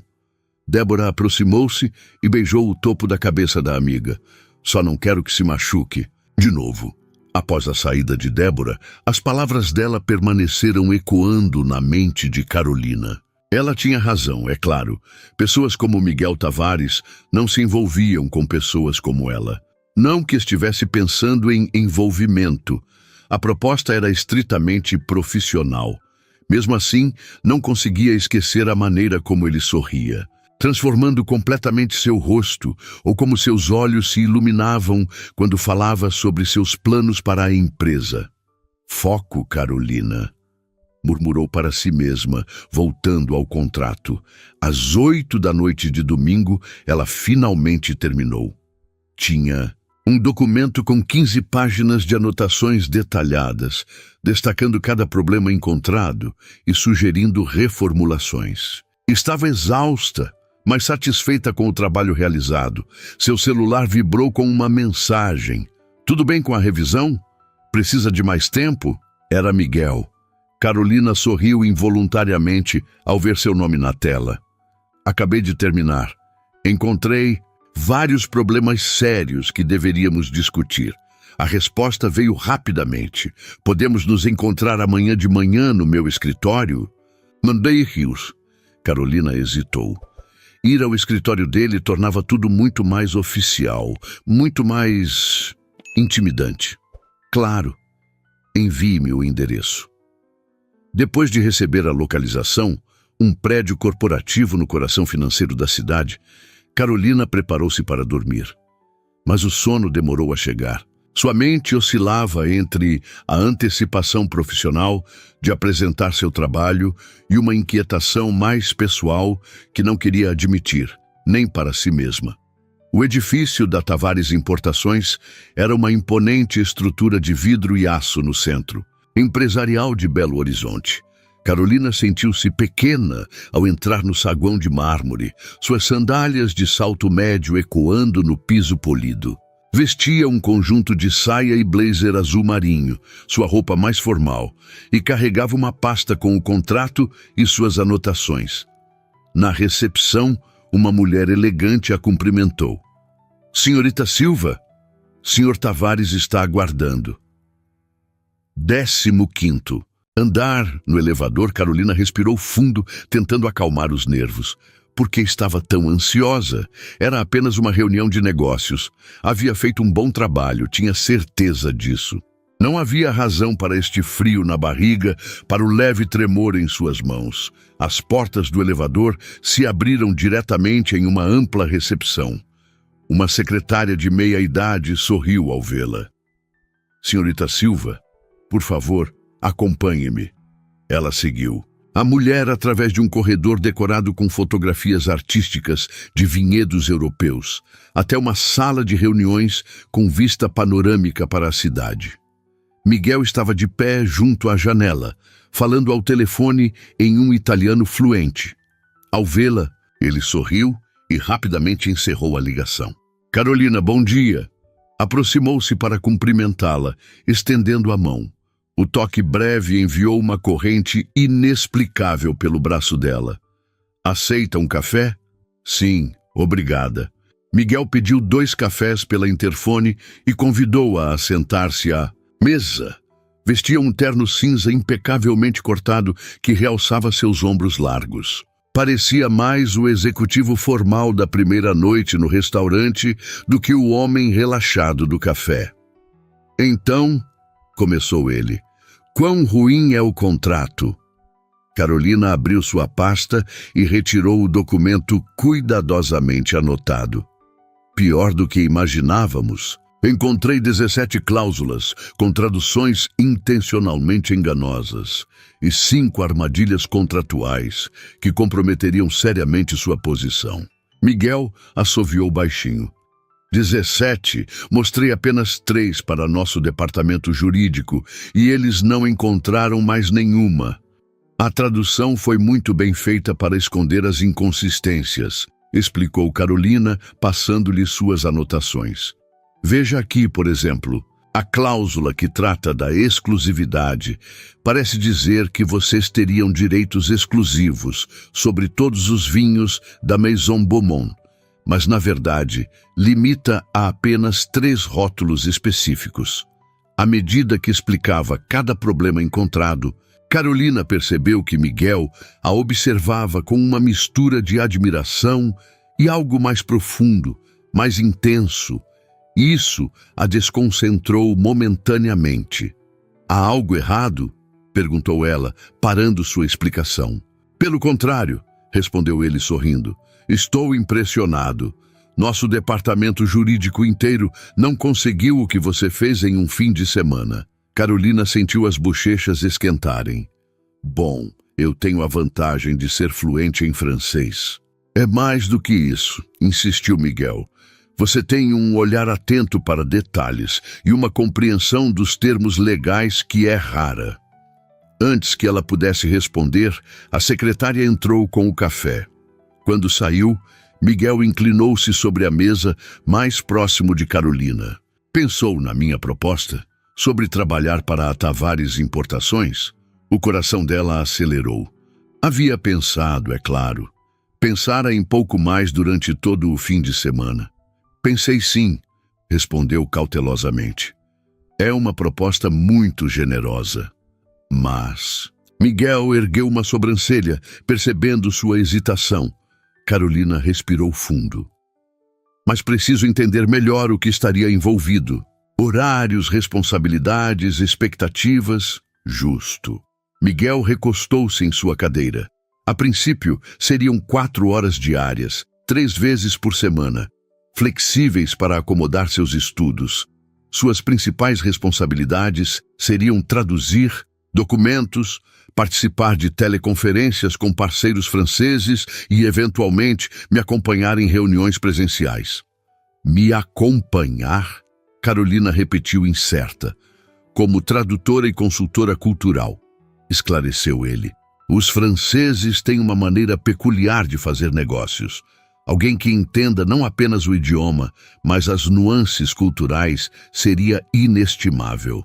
Débora aproximou-se e beijou o topo da cabeça da amiga. Só não quero que se machuque. De novo. Após a saída de Débora, as palavras dela permaneceram ecoando na mente de Carolina. Ela tinha razão, é claro. Pessoas como Miguel Tavares não se envolviam com pessoas como ela. Não que estivesse pensando em envolvimento. A proposta era estritamente profissional. Mesmo assim, não conseguia esquecer a maneira como ele sorria, transformando completamente seu rosto, ou como seus olhos se iluminavam quando falava sobre seus planos para a empresa. Foco, Carolina, murmurou para si mesma, voltando ao contrato. Às 8 da noite de domingo, ela finalmente terminou. Tinha um documento com 15 páginas de anotações detalhadas, destacando cada problema encontrado e sugerindo reformulações. Estava exausta, mas satisfeita com o trabalho realizado. Seu celular vibrou com uma mensagem. Tudo bem com a revisão? Precisa de mais tempo? Era Miguel. Carolina sorriu involuntariamente ao ver seu nome na tela. Acabei de terminar. Encontrei vários problemas sérios que deveríamos discutir. A resposta veio rapidamente. Podemos nos encontrar amanhã de manhã no meu escritório? Mandei rios. Carolina hesitou. Ir ao escritório dele tornava tudo muito mais oficial, muito mais intimidante. Claro, envie-me o endereço. Depois de receber a localização, um prédio corporativo no coração financeiro da cidade, Carolina preparou-se para dormir. Mas o sono demorou a chegar. Sua mente oscilava entre a antecipação profissional de apresentar seu trabalho e uma inquietação mais pessoal que não queria admitir, nem para si mesma. O edifício da Tavares Importações era uma imponente estrutura de vidro e aço no centro, empresarial de Belo Horizonte. Carolina sentiu-se pequena ao entrar no saguão de mármore, suas sandálias de salto médio ecoando no piso polido. Vestia um conjunto de saia e blazer azul marinho, sua roupa mais formal, e carregava uma pasta com o contrato e suas anotações. Na recepção, uma mulher elegante a cumprimentou. Senhorita Silva, Sr. Tavares está aguardando. 15º. Andar no elevador, Carolina respirou fundo, tentando acalmar os nervos. Por que estava tão ansiosa? Era apenas uma reunião de negócios. Havia feito um bom trabalho, tinha certeza disso. Não havia razão para este frio na barriga, para o leve tremor em suas mãos. As portas do elevador se abriram diretamente em uma ampla recepção. Uma secretária de meia-idade sorriu ao vê-la. Senhorita Silva, por favor, acompanhe-me. Ela seguiu. A mulher, através de um corredor decorado com fotografias artísticas de vinhedos europeus, até uma sala de reuniões com vista panorâmica para a cidade. Miguel estava de pé junto à janela, falando ao telefone em um italiano fluente. Ao vê-la, ele sorriu e rapidamente encerrou a ligação. Carolina, bom dia. Aproximou-se para cumprimentá-la, estendendo a mão. O toque breve enviou uma corrente inexplicável pelo braço dela. Aceita um café? Sim, obrigada. Miguel pediu 2 cafés pela interfone e convidou-a a sentar-se à mesa. Vestia um terno cinza impecavelmente cortado que realçava seus ombros largos. Parecia mais o executivo formal da primeira noite no restaurante do que o homem relaxado do café. Então, começou ele, quão ruim é o contrato? Carolina abriu sua pasta e retirou o documento cuidadosamente anotado. Pior do que imaginávamos. Encontrei 17 cláusulas, com traduções intencionalmente enganosas, e 5 armadilhas contratuais que comprometeriam seriamente sua posição. Miguel assoviou baixinho. 17, mostrei apenas 3 para nosso departamento jurídico e eles não encontraram mais nenhuma. A tradução foi muito bem feita para esconder as inconsistências, explicou Carolina, passando-lhe suas anotações. Veja aqui, por exemplo, a cláusula que trata da exclusividade parece dizer que vocês teriam direitos exclusivos sobre todos os vinhos da Maison Beaumont, mas, na verdade, limita a apenas 3 rótulos específicos. À medida que explicava cada problema encontrado, Carolina percebeu que Miguel a observava com uma mistura de admiração e algo mais profundo, mais intenso. Isso a desconcentrou momentaneamente. Há algo errado? Perguntou ela, parando sua explicação. Pelo contrário, respondeu ele sorrindo. Estou impressionado. Nosso departamento jurídico inteiro não conseguiu o que você fez em um fim de semana. Carolina sentiu as bochechas esquentarem. Bom, eu tenho a vantagem de ser fluente em francês. É mais do que isso, insistiu Miguel. Você tem um olhar atento para detalhes e uma compreensão dos termos legais que é rara. Antes que ela pudesse responder, a secretária entrou com o café. Quando saiu, Miguel inclinou-se sobre a mesa mais próximo de Carolina. Pensou na minha proposta sobre trabalhar para a Tavares Importações? O coração dela acelerou. Havia pensado, é claro. Pensara em pouco mais durante todo o fim de semana. Pensei sim, respondeu cautelosamente. É uma proposta muito generosa. Mas... Miguel ergueu uma sobrancelha, percebendo sua hesitação. Carolina respirou fundo. Mas preciso entender melhor o que estaria envolvido. Horários, responsabilidades, expectativas... Justo. Miguel recostou-se em sua cadeira. A princípio, seriam 4 horas diárias, 3 vezes por semana. Flexíveis para acomodar seus estudos. Suas principais responsabilidades seriam traduzir documentos, participar de teleconferências com parceiros franceses e, eventualmente, me acompanhar em reuniões presenciais. Me acompanhar? Carolina repetiu incerta. Como tradutora e consultora cultural, esclareceu ele. Os franceses têm uma maneira peculiar de fazer negócios. Alguém que entenda não apenas o idioma, mas as nuances culturais seria inestimável.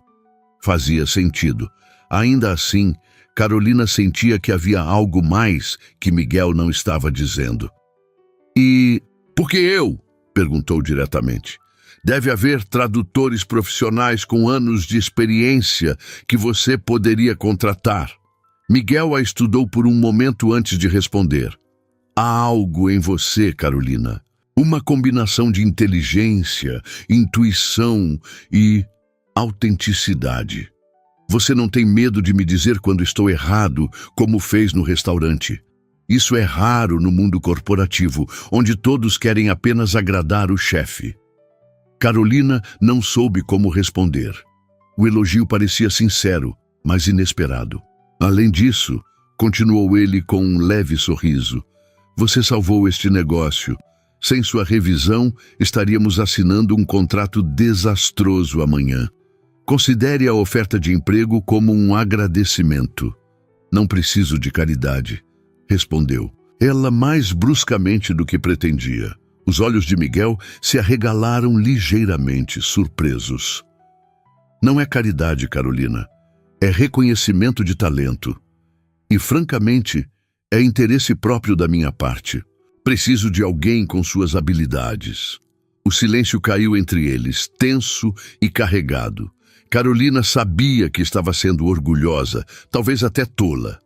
Fazia sentido. Ainda assim, Carolina sentia que havia algo mais que Miguel não estava dizendo. E por que eu? Perguntou diretamente. Deve haver tradutores profissionais com anos de experiência que você poderia contratar. Miguel a estudou por um momento antes de responder. Há algo em você, Carolina. Uma combinação de inteligência, intuição e autenticidade. Você não tem medo de me dizer quando estou errado, como fez no restaurante. Isso é raro no mundo corporativo, onde todos querem apenas agradar o chefe. Carolina não soube como responder. O elogio parecia sincero, mas inesperado. Além disso, continuou ele com um leve sorriso, você salvou este negócio. Sem sua revisão, estaríamos assinando um contrato desastroso amanhã. Considere a oferta de emprego como um agradecimento. Não preciso de caridade, respondeu, ela mais bruscamente do que pretendia. Os olhos de Miguel se arregalaram ligeiramente, surpresos. Não é caridade, Carolina. É reconhecimento de talento. E, francamente, é interesse próprio da minha parte. Preciso de alguém com suas habilidades. O silêncio caiu entre eles, tenso e carregado. Carolina sabia que estava sendo orgulhosa, talvez até tola.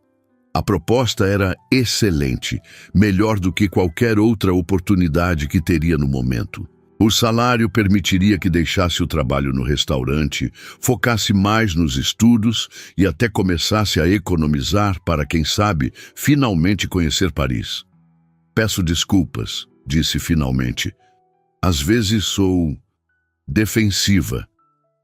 A proposta era excelente, melhor do que qualquer outra oportunidade que teria no momento. O salário permitiria que deixasse o trabalho no restaurante, focasse mais nos estudos e até começasse a economizar para, quem sabe, finalmente conhecer Paris. Peço desculpas, disse finalmente. Às vezes sou defensiva.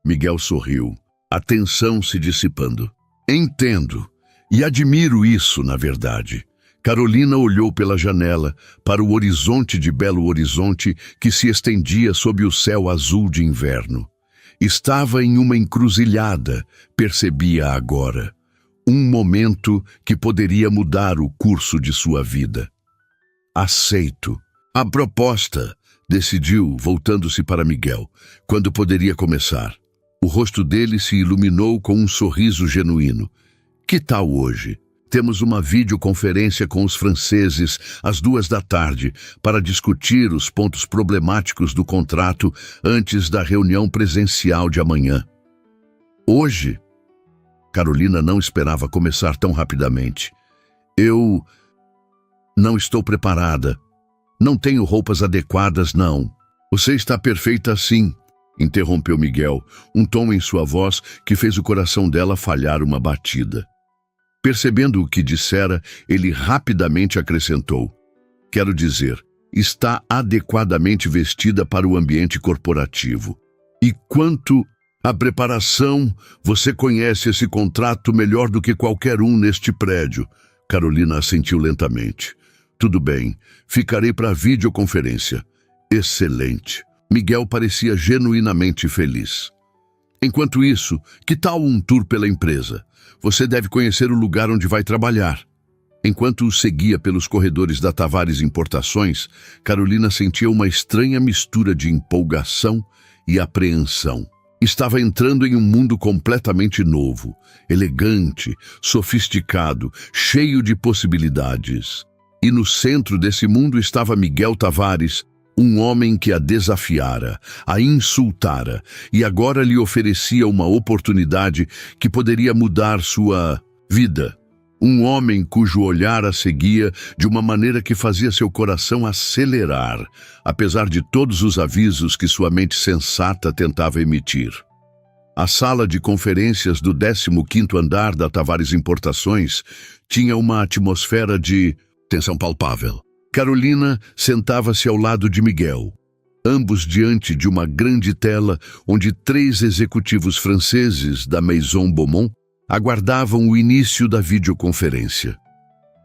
Miguel sorriu, a tensão se dissipando. Entendo. E admiro isso, na verdade. Carolina olhou pela janela para o horizonte de Belo Horizonte que se estendia sob o céu azul de inverno. Estava em uma encruzilhada, percebia agora. Um momento que poderia mudar o curso de sua vida. Aceito. A proposta, decidiu, voltando-se para Miguel, quando poderia começar. O rosto dele se iluminou com um sorriso genuíno. Que tal hoje? Temos uma videoconferência com os franceses às 14h para discutir os pontos problemáticos do contrato antes da reunião presencial de amanhã. Hoje? Carolina não esperava começar tão rapidamente. Eu não estou preparada. Não tenho roupas adequadas, não. Você está perfeita assim, interrompeu Miguel, um tom em sua voz que fez o coração dela falhar uma batida. Percebendo o que dissera, ele rapidamente acrescentou. Quero dizer, está adequadamente vestida para o ambiente corporativo. E quanto à preparação, você conhece esse contrato melhor do que qualquer um neste prédio. Carolina assentiu lentamente. Tudo bem, ficarei para a videoconferência. Excelente. Miguel parecia genuinamente feliz. Enquanto isso, que tal um tour pela empresa? Você deve conhecer o lugar onde vai trabalhar. Enquanto o seguia pelos corredores da Tavares Importações, Carolina sentia uma estranha mistura de empolgação e apreensão. Estava entrando em um mundo completamente novo, elegante, sofisticado, cheio de possibilidades. E no centro desse mundo estava Miguel Tavares, um homem que a desafiara, a insultara, e agora lhe oferecia uma oportunidade que poderia mudar sua vida. Um homem cujo olhar a seguia de uma maneira que fazia seu coração acelerar, apesar de todos os avisos que sua mente sensata tentava emitir. A sala de conferências do 15º andar da Tavares Importações tinha uma atmosfera de tensão palpável. Carolina sentava-se ao lado de Miguel, ambos diante de uma grande tela onde 3 executivos franceses da Maison Beaumont aguardavam o início da videoconferência.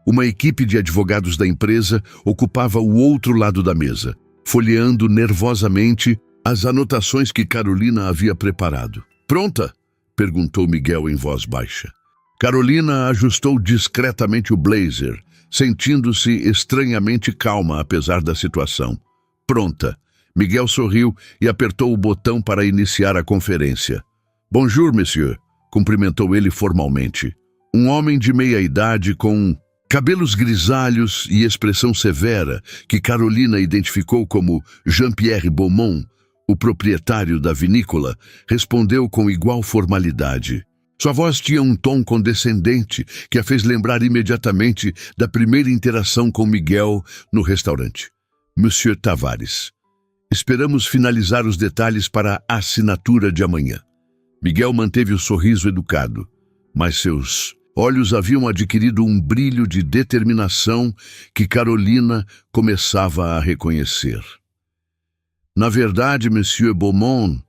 Uma equipe de advogados da empresa ocupava o outro lado da mesa, folheando nervosamente as anotações que Carolina havia preparado. Pronta? Perguntou Miguel em voz baixa. Carolina ajustou discretamente o blazer, sentindo-se estranhamente calma apesar da situação. Pronta. Miguel sorriu e apertou o botão para iniciar a conferência. Bonjour, monsieur, cumprimentou ele formalmente. Um homem de meia idade com Cabelos grisalhos e expressão severa, que Carolina identificou como Jean-Pierre Beaumont, o proprietário da vinícola, respondeu com igual formalidade. Sua voz tinha um tom condescendente que a fez lembrar imediatamente da primeira interação com Miguel no restaurante. Monsieur Tavares. Esperamos finalizar os detalhes para a assinatura de amanhã. Miguel manteve o sorriso educado, mas seus olhos haviam adquirido um brilho de determinação que Carolina começava a reconhecer. Na verdade, Monsieur Beaumont,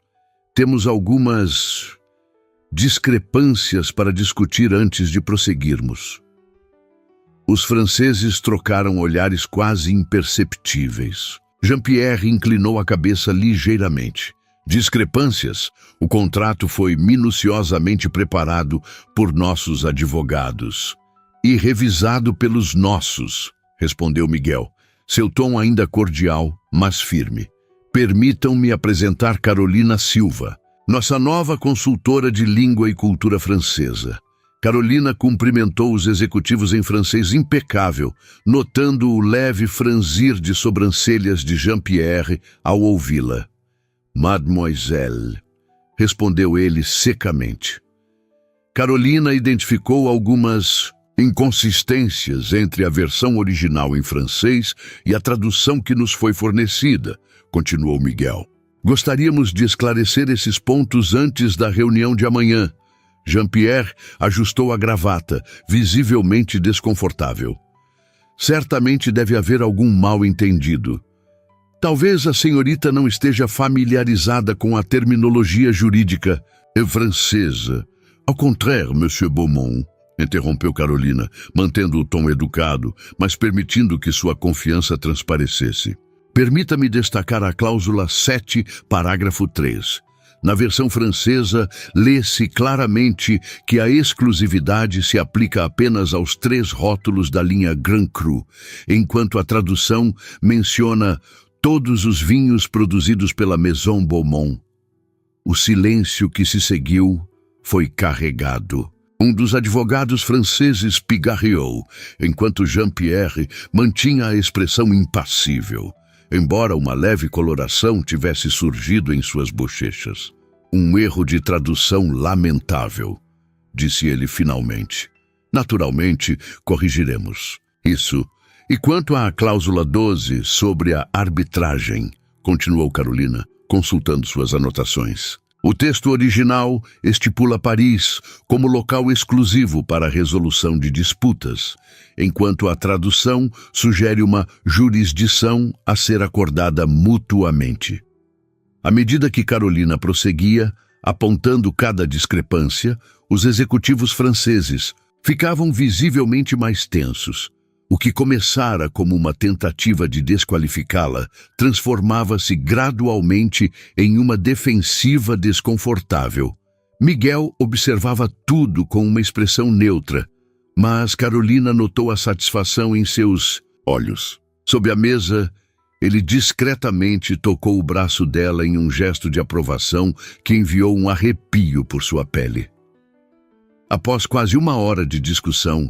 temos algumas discrepâncias para discutir antes de prosseguirmos. Os franceses trocaram olhares quase imperceptíveis. Jean-Pierre inclinou a cabeça ligeiramente. Discrepâncias? O contrato foi minuciosamente preparado por nossos advogados. E revisado pelos nossos, respondeu Miguel, seu tom ainda cordial, mas firme. Permitam-me apresentar Carolina Silva, nossa nova consultora de língua e cultura francesa. Carolina cumprimentou os executivos em francês impecável, notando o leve franzir de sobrancelhas de Jean-Pierre ao ouvi-la. Mademoiselle, respondeu ele secamente. Carolina identificou algumas inconsistências entre a versão original em francês e a tradução que nos foi fornecida, continuou Miguel. Gostaríamos de esclarecer esses pontos antes da reunião de amanhã. Jean-Pierre ajustou a gravata, visivelmente desconfortável. Certamente deve haver algum mal-entendido. Talvez a senhorita não esteja familiarizada com a terminologia jurídica francesa. Ao contrário, Monsieur Beaumont, interrompeu Carolina, mantendo o tom educado, mas permitindo que sua confiança transparecesse. Permita-me destacar a cláusula 7, parágrafo 3. Na versão francesa, lê-se claramente que a exclusividade se aplica apenas aos 3 rótulos da linha Grand Cru, enquanto a tradução menciona todos os vinhos produzidos pela Maison Beaumont. O silêncio que se seguiu foi carregado. Um dos advogados franceses pigarreou, enquanto Jean-Pierre mantinha a expressão impassível, embora uma leve coloração tivesse surgido em suas bochechas. Um erro de tradução lamentável, disse ele finalmente. Naturalmente, corrigiremos. Isso. E quanto à cláusula 12 sobre a arbitragem, continuou Carolina, consultando suas anotações. O texto original estipula Paris como local exclusivo para a resolução de disputas, enquanto a tradução sugere uma jurisdição a ser acordada mutuamente. À medida que Carolina prosseguia, apontando cada discrepância, os executivos franceses ficavam visivelmente mais tensos. O que começara como uma tentativa de desqualificá-la transformava-se gradualmente em uma defensiva desconfortável. Miguel observava tudo com uma expressão neutra, mas Carolina notou a satisfação em seus olhos. Sob a mesa, ele discretamente tocou o braço dela em um gesto de aprovação que enviou um arrepio por sua pele. Após quase 1 hora de discussão,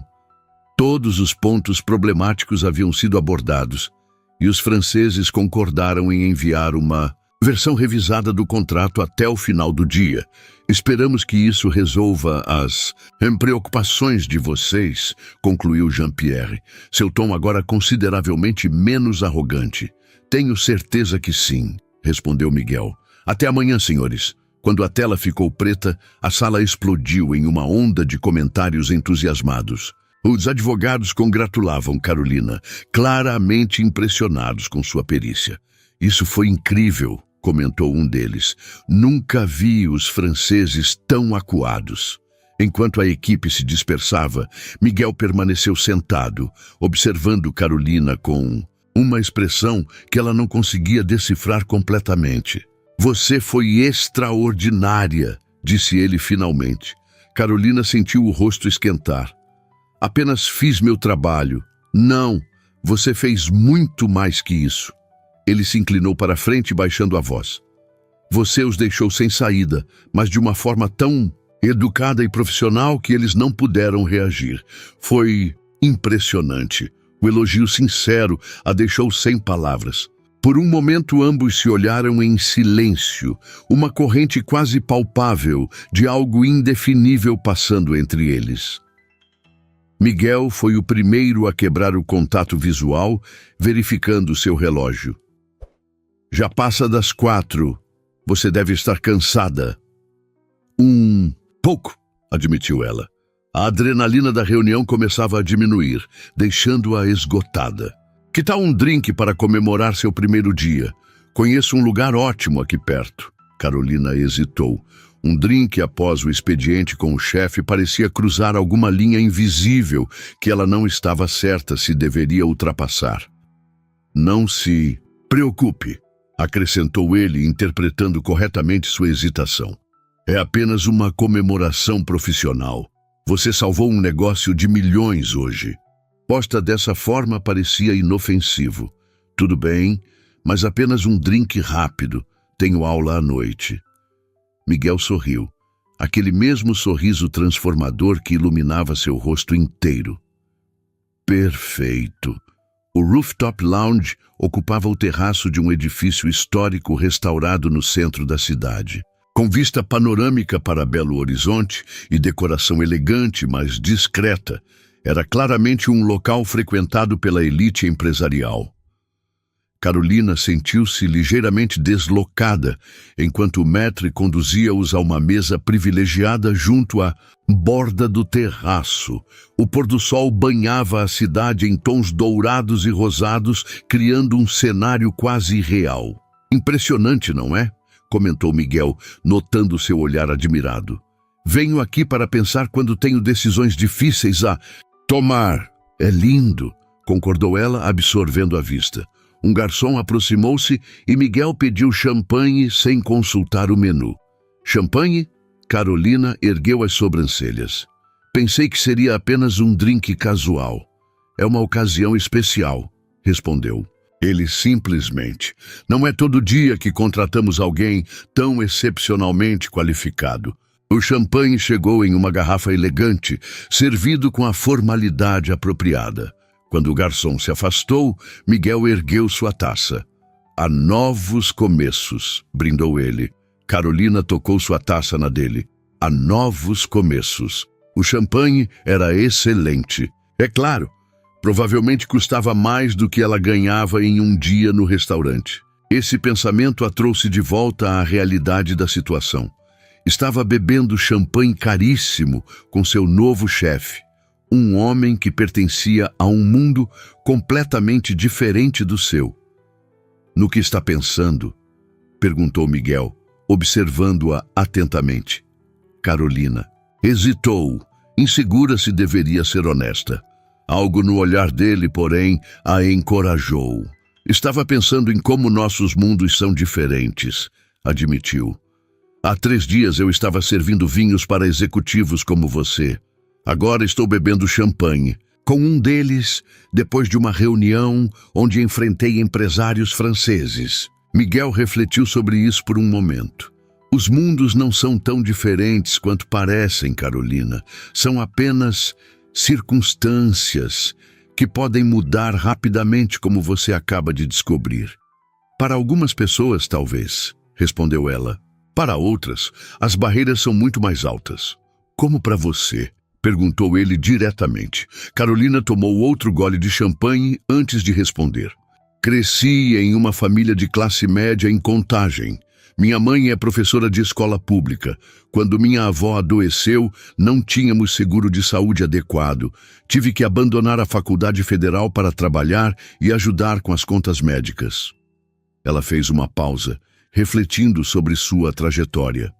todos os pontos problemáticos haviam sido abordados e os franceses concordaram em enviar uma versão revisada do contrato até o final do dia. Esperamos que isso resolva as preocupações de vocês, concluiu Jean-Pierre, seu tom agora consideravelmente menos arrogante. Tenho certeza que sim, respondeu Miguel. Até amanhã, senhores. Quando a tela ficou preta, a sala explodiu em uma onda de comentários entusiasmados. Os advogados congratulavam Carolina, claramente impressionados com sua perícia. Isso foi incrível, comentou um deles. Nunca vi os franceses tão acuados. Enquanto a equipe se dispersava, Miguel permaneceu sentado, observando Carolina com uma expressão que ela não conseguia decifrar completamente. Você foi extraordinária, disse ele finalmente. Carolina sentiu o rosto esquentar. Apenas fiz meu trabalho. Não, você fez muito mais que isso. Ele se inclinou para a frente, baixando a voz. Você os deixou sem saída, mas de uma forma tão educada e profissional que eles não puderam reagir. Foi Impressionante. O elogio sincero a deixou sem palavras. Por um momento ambos se olharam em silêncio, uma corrente quase palpável de algo indefinível passando entre eles. Miguel foi o primeiro a quebrar o contato visual, verificando seu relógio. Já passa das 4. Você deve estar cansada. Pouco, admitiu ela. A adrenalina da reunião começava a diminuir, deixando-a esgotada. Que tal um drink para comemorar seu primeiro dia? Conheço um lugar ótimo aqui perto. Carolina hesitou. Um drink após o expediente com o chefe parecia cruzar alguma linha invisível que ela não estava certa se deveria ultrapassar. Não se preocupe, acrescentou ele, interpretando corretamente sua hesitação. É apenas uma comemoração profissional. Você salvou um negócio de milhões hoje. Posta dessa forma parecia inofensivo. Tudo bem, mas apenas um drink rápido. Tenho aula à noite. Miguel sorriu. Aquele mesmo sorriso transformador que iluminava seu rosto inteiro. Perfeito. O Rooftop Lounge ocupava o terraço de um edifício histórico restaurado no centro da cidade. Com vista panorâmica para Belo Horizonte e decoração elegante, mas discreta, era claramente um local frequentado pela elite empresarial. Carolina sentiu-se ligeiramente deslocada, enquanto o maître conduzia-os a uma mesa privilegiada junto à borda do terraço. O pôr-do-sol banhava a cidade em tons dourados e rosados, criando um cenário quase irreal. Impressionante, não é? Comentou Miguel, notando seu olhar admirado. Venho aqui para pensar quando tenho decisões difíceis a tomar. É lindo, concordou ela, absorvendo a vista. Um garçom aproximou-se e Miguel pediu champanhe sem consultar o menu. Champanhe? Carolina ergueu as sobrancelhas. Pensei que seria apenas um drink casual. É uma ocasião especial, respondeu. Ele simplesmente. Não é todo dia que contratamos alguém tão excepcionalmente qualificado. O champanhe chegou em uma garrafa elegante, servido com a formalidade apropriada. Quando o garçom se afastou, Miguel ergueu sua taça. Há novos começos, brindou ele. Carolina tocou sua taça na dele. Há novos começos. O champanhe era excelente. É claro, provavelmente custava mais do que ela ganhava em um dia no restaurante. Esse pensamento a trouxe de volta à realidade da situação. Estava bebendo champanhe caríssimo com seu novo chefe. Um homem que pertencia a um mundo completamente diferente do seu. No que está pensando? Perguntou Miguel, observando-a atentamente. Carolina hesitou, insegura se deveria ser honesta. Algo no olhar dele, porém, a encorajou. Estava pensando em como nossos mundos são diferentes, admitiu. Há 3 dias eu estava servindo vinhos para executivos como você. Agora estou bebendo champanhe. Com um deles, depois de uma reunião onde enfrentei empresários franceses. Miguel refletiu sobre isso por um momento. Os mundos não são tão diferentes quanto parecem, Carolina. São apenas circunstâncias que podem mudar rapidamente, como você acaba de descobrir. Para algumas pessoas, talvez, respondeu ela. Para outras, as barreiras são muito mais altas. Como para você? Perguntou ele diretamente. Carolina tomou outro gole de champanhe antes de responder. Cresci em uma família de classe média em Contagem. Minha mãe é professora de escola pública. Quando minha avó adoeceu, não tínhamos seguro de saúde adequado. Tive que abandonar a faculdade federal para trabalhar e ajudar com as contas médicas. Ela fez uma pausa, refletindo sobre sua trajetória.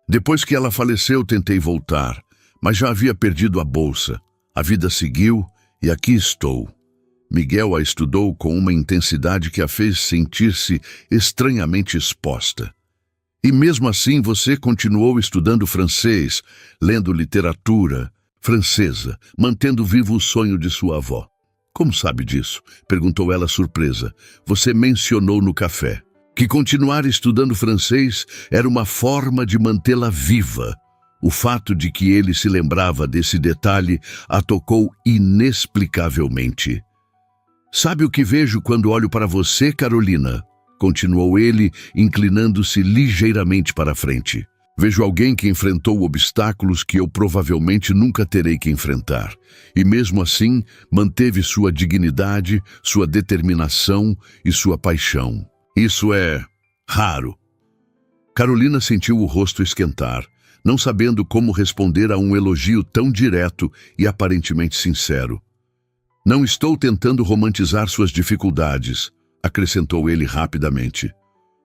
Depois que ela faleceu, tentei voltar, mas já havia perdido a bolsa. A vida seguiu e aqui estou. Miguel a estudou com uma intensidade que a fez sentir-se estranhamente exposta. E mesmo assim você continuou estudando francês, lendo literatura francesa, mantendo vivo o sonho de sua avó. Como sabe disso? Perguntou ela surpresa. Você mencionou no café que continuar estudando francês era uma forma de mantê-la viva. O fato de que ele se lembrava desse detalhe a tocou inexplicavelmente. "Sabe o que vejo quando olho para você, Carolina?" continuou ele, inclinando-se ligeiramente para a frente. "Vejo alguém que enfrentou obstáculos que eu provavelmente nunca terei que enfrentar. E mesmo assim, manteve sua dignidade, sua determinação e sua paixão. Isso é raro." Carolina sentiu o rosto esquentar, não sabendo como responder a um elogio tão direto e aparentemente sincero. "Não estou tentando romantizar suas dificuldades", acrescentou ele rapidamente.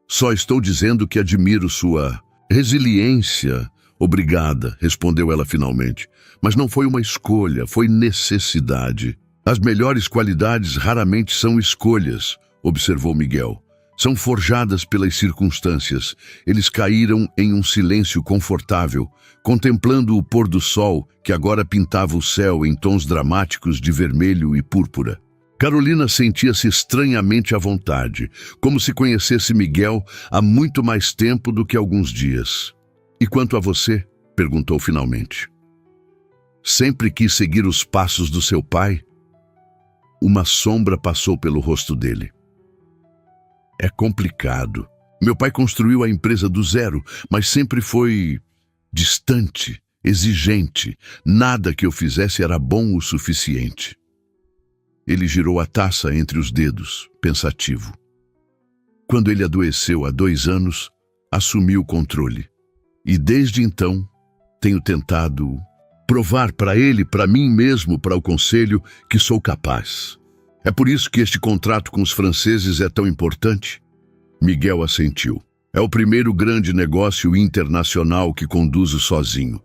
"Só estou dizendo que admiro sua resiliência." "Obrigada", respondeu ela finalmente. "Mas não foi uma escolha, foi necessidade." "As melhores qualidades raramente são escolhas", observou Miguel. "São forjadas pelas circunstâncias." Eles caíram em um silêncio confortável, contemplando o pôr do sol que agora pintava o céu em tons dramáticos de vermelho e púrpura. Carolina sentia-se estranhamente à vontade, como se conhecesse Miguel há muito mais tempo do que alguns dias. "E quanto a você?", perguntou finalmente. "Sempre quis seguir os passos do seu pai?" Uma sombra passou pelo rosto dele. "É complicado. Meu pai construiu a empresa do zero, mas sempre foi distante, exigente. Nada que eu fizesse era bom o suficiente." Ele girou a taça entre os dedos, pensativo. "Quando ele adoeceu há 2 anos, assumi o controle. E desde então, tenho tentado provar para ele, para mim mesmo, para o conselho, que sou capaz. É por isso que este contrato com os franceses é tão importante." Miguel assentiu. "É o primeiro grande negócio internacional que conduzo sozinho.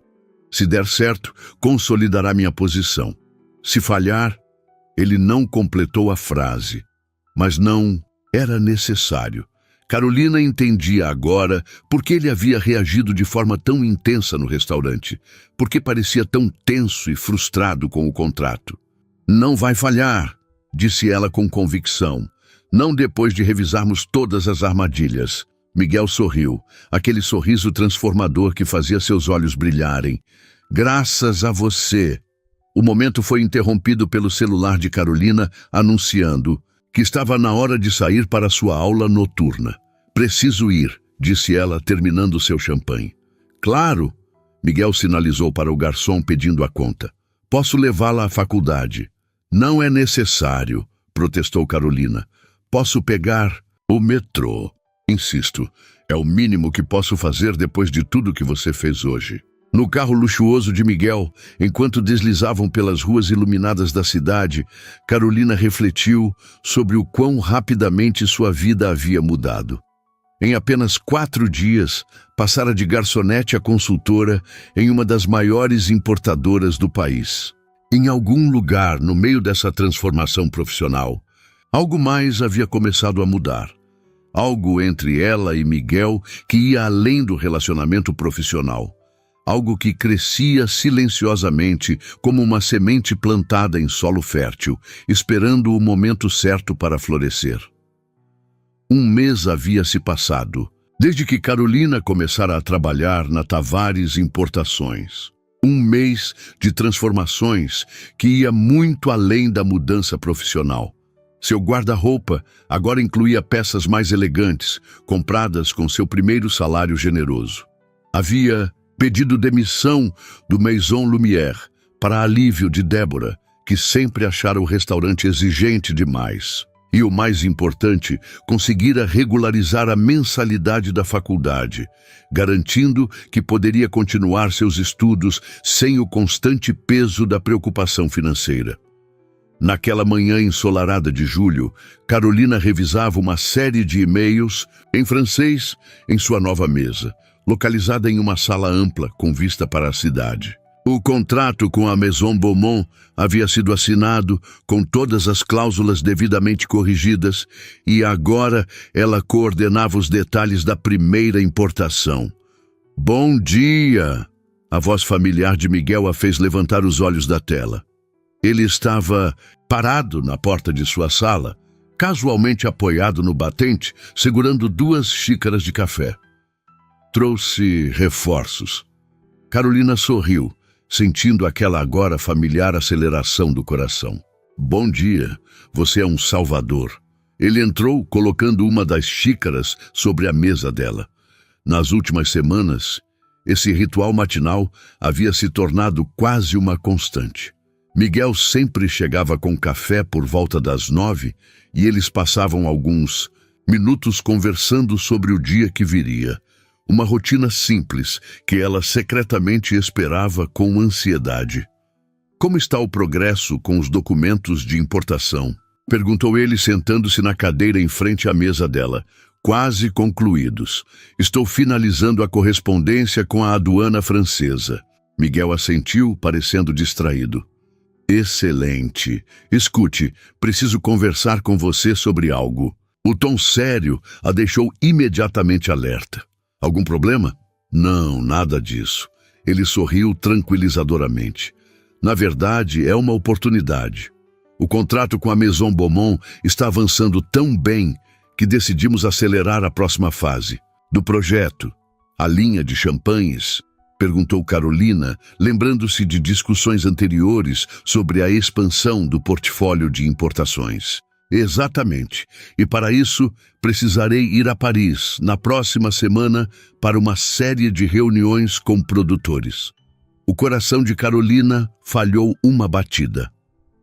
Se der certo, consolidará minha posição. Se falhar..." Ele não completou a frase, mas não era necessário. Carolina entendia agora por que ele havia reagido de forma tão intensa no restaurante, por que parecia tão tenso e frustrado com o contrato. "Não vai falhar", disse ela com convicção. "Não depois de revisarmos todas as armadilhas." Miguel sorriu, aquele sorriso transformador que fazia seus olhos brilharem. "Graças a você." O momento foi interrompido pelo celular de Carolina, anunciando que estava na hora de sair para sua aula noturna. "Preciso ir", disse ela, terminando seu champanhe. "Claro", Miguel sinalizou para o garçom pedindo a conta. "Posso levá-la à faculdade." "Não é necessário", protestou Carolina. "Posso pegar o metrô." "Insisto, é o mínimo que posso fazer depois de tudo que você fez hoje." No carro luxuoso de Miguel, enquanto deslizavam pelas ruas iluminadas da cidade, Carolina refletiu sobre o quão rapidamente sua vida havia mudado. Em apenas 4 dias, passara de garçonete a consultora em uma das maiores importadoras do país. Em algum lugar no meio dessa transformação profissional, algo mais havia começado a mudar. Algo entre ela e Miguel que ia além do relacionamento profissional. Algo que crescia silenciosamente como uma semente plantada em solo fértil, esperando o momento certo para florescer. 1 mês havia se passado, desde que Carolina começara a trabalhar na Tavares Importações. 1 mês de transformações que ia muito além da mudança profissional. Seu guarda-roupa agora incluía peças mais elegantes, compradas com seu primeiro salário generoso. Havia pedido demissão do Maison Lumière para alívio de Débora, que sempre achara o restaurante exigente demais. E o mais importante, conseguira regularizar a mensalidade da faculdade, garantindo que poderia continuar seus estudos sem o constante peso da preocupação financeira. Naquela manhã ensolarada de julho, Carolina revisava uma série de e-mails em francês em sua nova mesa, localizada em uma sala ampla com vista para a cidade. O contrato com a Maison Beaumont havia sido assinado com todas as cláusulas devidamente corrigidas e agora ela coordenava os detalhes da primeira importação. "Bom dia!" A voz familiar de Miguel a fez levantar os olhos da tela. Ele estava parado na porta de sua sala, casualmente apoiado no batente, segurando 2 xícaras de café. "Trouxe reforços." Carolina sorriu, sentindo aquela agora familiar aceleração do coração. Bom dia, você é um salvador. Ele entrou colocando uma das xícaras sobre a mesa dela. Nas últimas semanas, esse ritual matinal havia se tornado quase uma constante. Miguel sempre chegava com café por volta das 9 e eles passavam alguns minutos conversando sobre o dia que viria. Uma rotina simples que ela secretamente esperava com ansiedade. Como está o progresso com os documentos de importação? Perguntou ele sentando-se na cadeira em frente à mesa dela. Quase concluídos. Estou finalizando a correspondência com a aduana francesa. Miguel assentiu, parecendo distraído. Excelente. Escute, preciso conversar com você sobre algo. O tom sério a deixou imediatamente alerta. Algum problema? Não, nada disso. Ele sorriu tranquilizadoramente. Na verdade, é uma oportunidade. O contrato com a Maison Beaumont está avançando tão bem que decidimos acelerar a próxima fase. Do projeto, a linha de champanhes, perguntou Carolina, lembrando-se de discussões anteriores sobre a expansão do portfólio de importações. Exatamente. E para isso, precisarei ir a Paris, na próxima semana, para uma série de reuniões com produtores. O coração de Carolina falhou uma batida.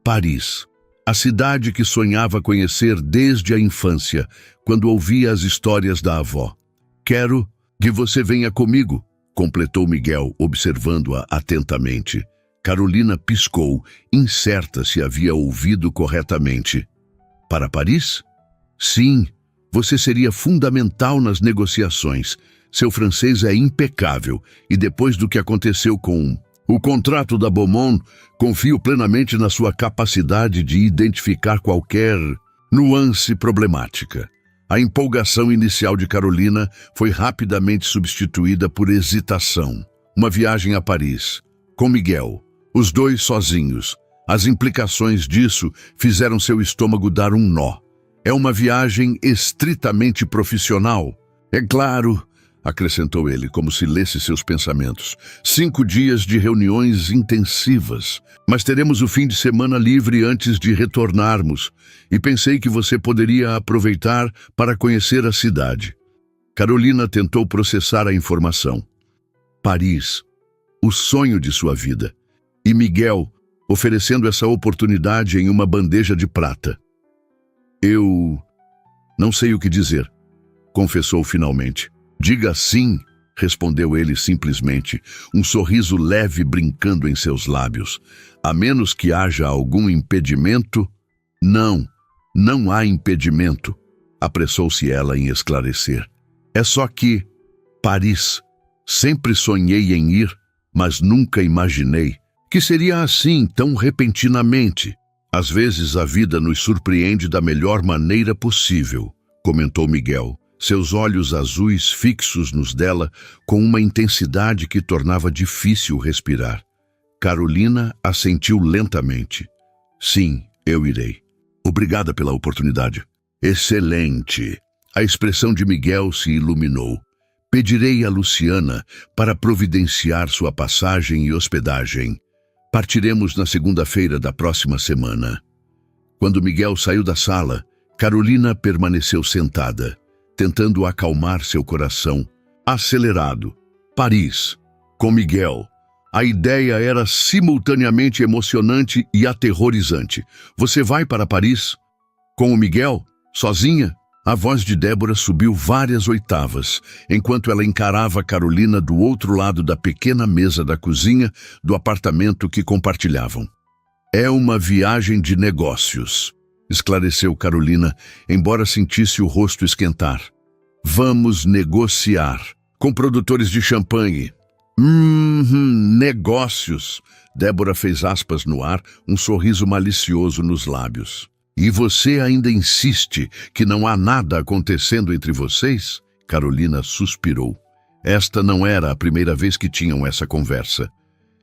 Paris. A cidade que sonhava conhecer desde a infância, quando ouvia as histórias da avó. Quero que você venha comigo, completou Miguel, observando-a atentamente. Carolina piscou, incerta se havia ouvido corretamente. Para Paris? Sim, você seria fundamental nas negociações. Seu francês é impecável e depois do que aconteceu com o contrato da Beaumont, confio plenamente na sua capacidade de identificar qualquer nuance problemática. A empolgação inicial de Carolina foi rapidamente substituída por hesitação. Uma viagem a Paris, com Miguel, os dois sozinhos. As implicações disso fizeram seu estômago dar um nó. É uma viagem estritamente profissional. É claro, acrescentou ele, como se lesse seus pensamentos. 5 dias de reuniões intensivas. Mas teremos o fim de semana livre antes de retornarmos. E pensei que você poderia aproveitar para conhecer a cidade. Carolina tentou processar a informação. Paris, o sonho de sua vida. E Miguel, oferecendo essa oportunidade em uma bandeja de prata. Eu não sei o que dizer, confessou finalmente. Diga sim, respondeu ele simplesmente, um sorriso leve brincando em seus lábios. A menos que haja algum impedimento? Não há impedimento, apressou-se ela em esclarecer. É só que, Paris, sempre sonhei em ir, mas nunca imaginei que seria assim tão repentinamente. Às vezes a vida nos surpreende da melhor maneira possível, comentou Miguel, seus olhos azuis fixos nos dela com uma intensidade que tornava difícil respirar. Carolina assentiu lentamente. Sim, eu irei. Obrigada pela oportunidade. Excelente. A expressão de Miguel se iluminou. Pedirei a Luciana para providenciar sua passagem e hospedagem. Partiremos na segunda-feira da próxima semana. Quando Miguel saiu da sala, Carolina permaneceu sentada, tentando acalmar seu coração. Acelerado. Paris. Com Miguel. A ideia era simultaneamente emocionante e aterrorizante. Você vai para Paris? Com o Miguel? Sozinha? A voz de Débora subiu várias oitavas, enquanto ela encarava Carolina do outro lado da pequena mesa da cozinha do apartamento que compartilhavam. É uma viagem de negócios, esclareceu Carolina, embora sentisse o rosto esquentar. Vamos negociar com produtores de champanhe. Negócios. Débora fez aspas no ar, um sorriso malicioso nos lábios. E você ainda insiste que não há nada acontecendo entre vocês? Carolina suspirou. Esta não era a primeira vez que tinham essa conversa.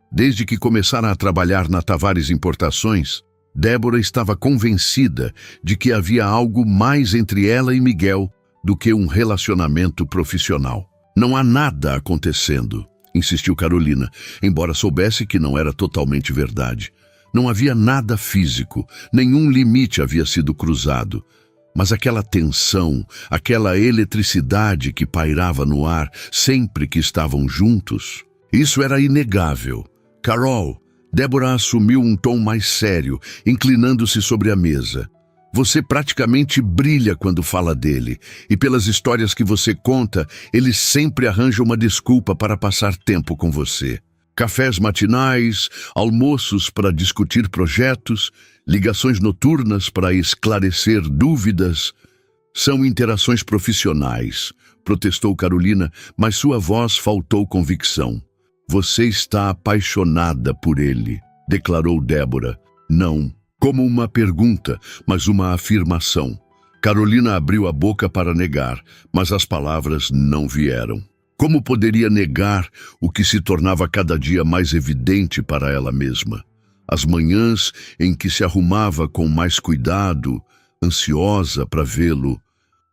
Desde que começaram a trabalhar na Tavares Importações, Débora estava convencida de que havia algo mais entre ela e Miguel do que um relacionamento profissional. Não há nada acontecendo. insistiu Carolina, embora soubesse que não era totalmente verdade. Não havia nada físico, nenhum limite havia sido cruzado. Mas aquela tensão, aquela eletricidade que pairava no ar sempre que estavam juntos, isso era inegável. Carol, Débora assumiu um tom mais sério, inclinando-se sobre a mesa. Você praticamente brilha quando fala dele, e pelas histórias que você conta, ele sempre arranja uma desculpa para passar tempo com você. Cafés matinais, almoços para discutir projetos, ligações noturnas para esclarecer dúvidas. São interações profissionais, protestou Carolina, mas sua voz faltou convicção. Você está apaixonada por ele, declarou Débora. Não, como uma pergunta, mas uma afirmação. Carolina abriu a boca para negar, mas as palavras não vieram. Como poderia negar o que se tornava cada dia mais evidente para ela mesma? As manhãs em que se arrumava com mais cuidado, ansiosa para vê-lo,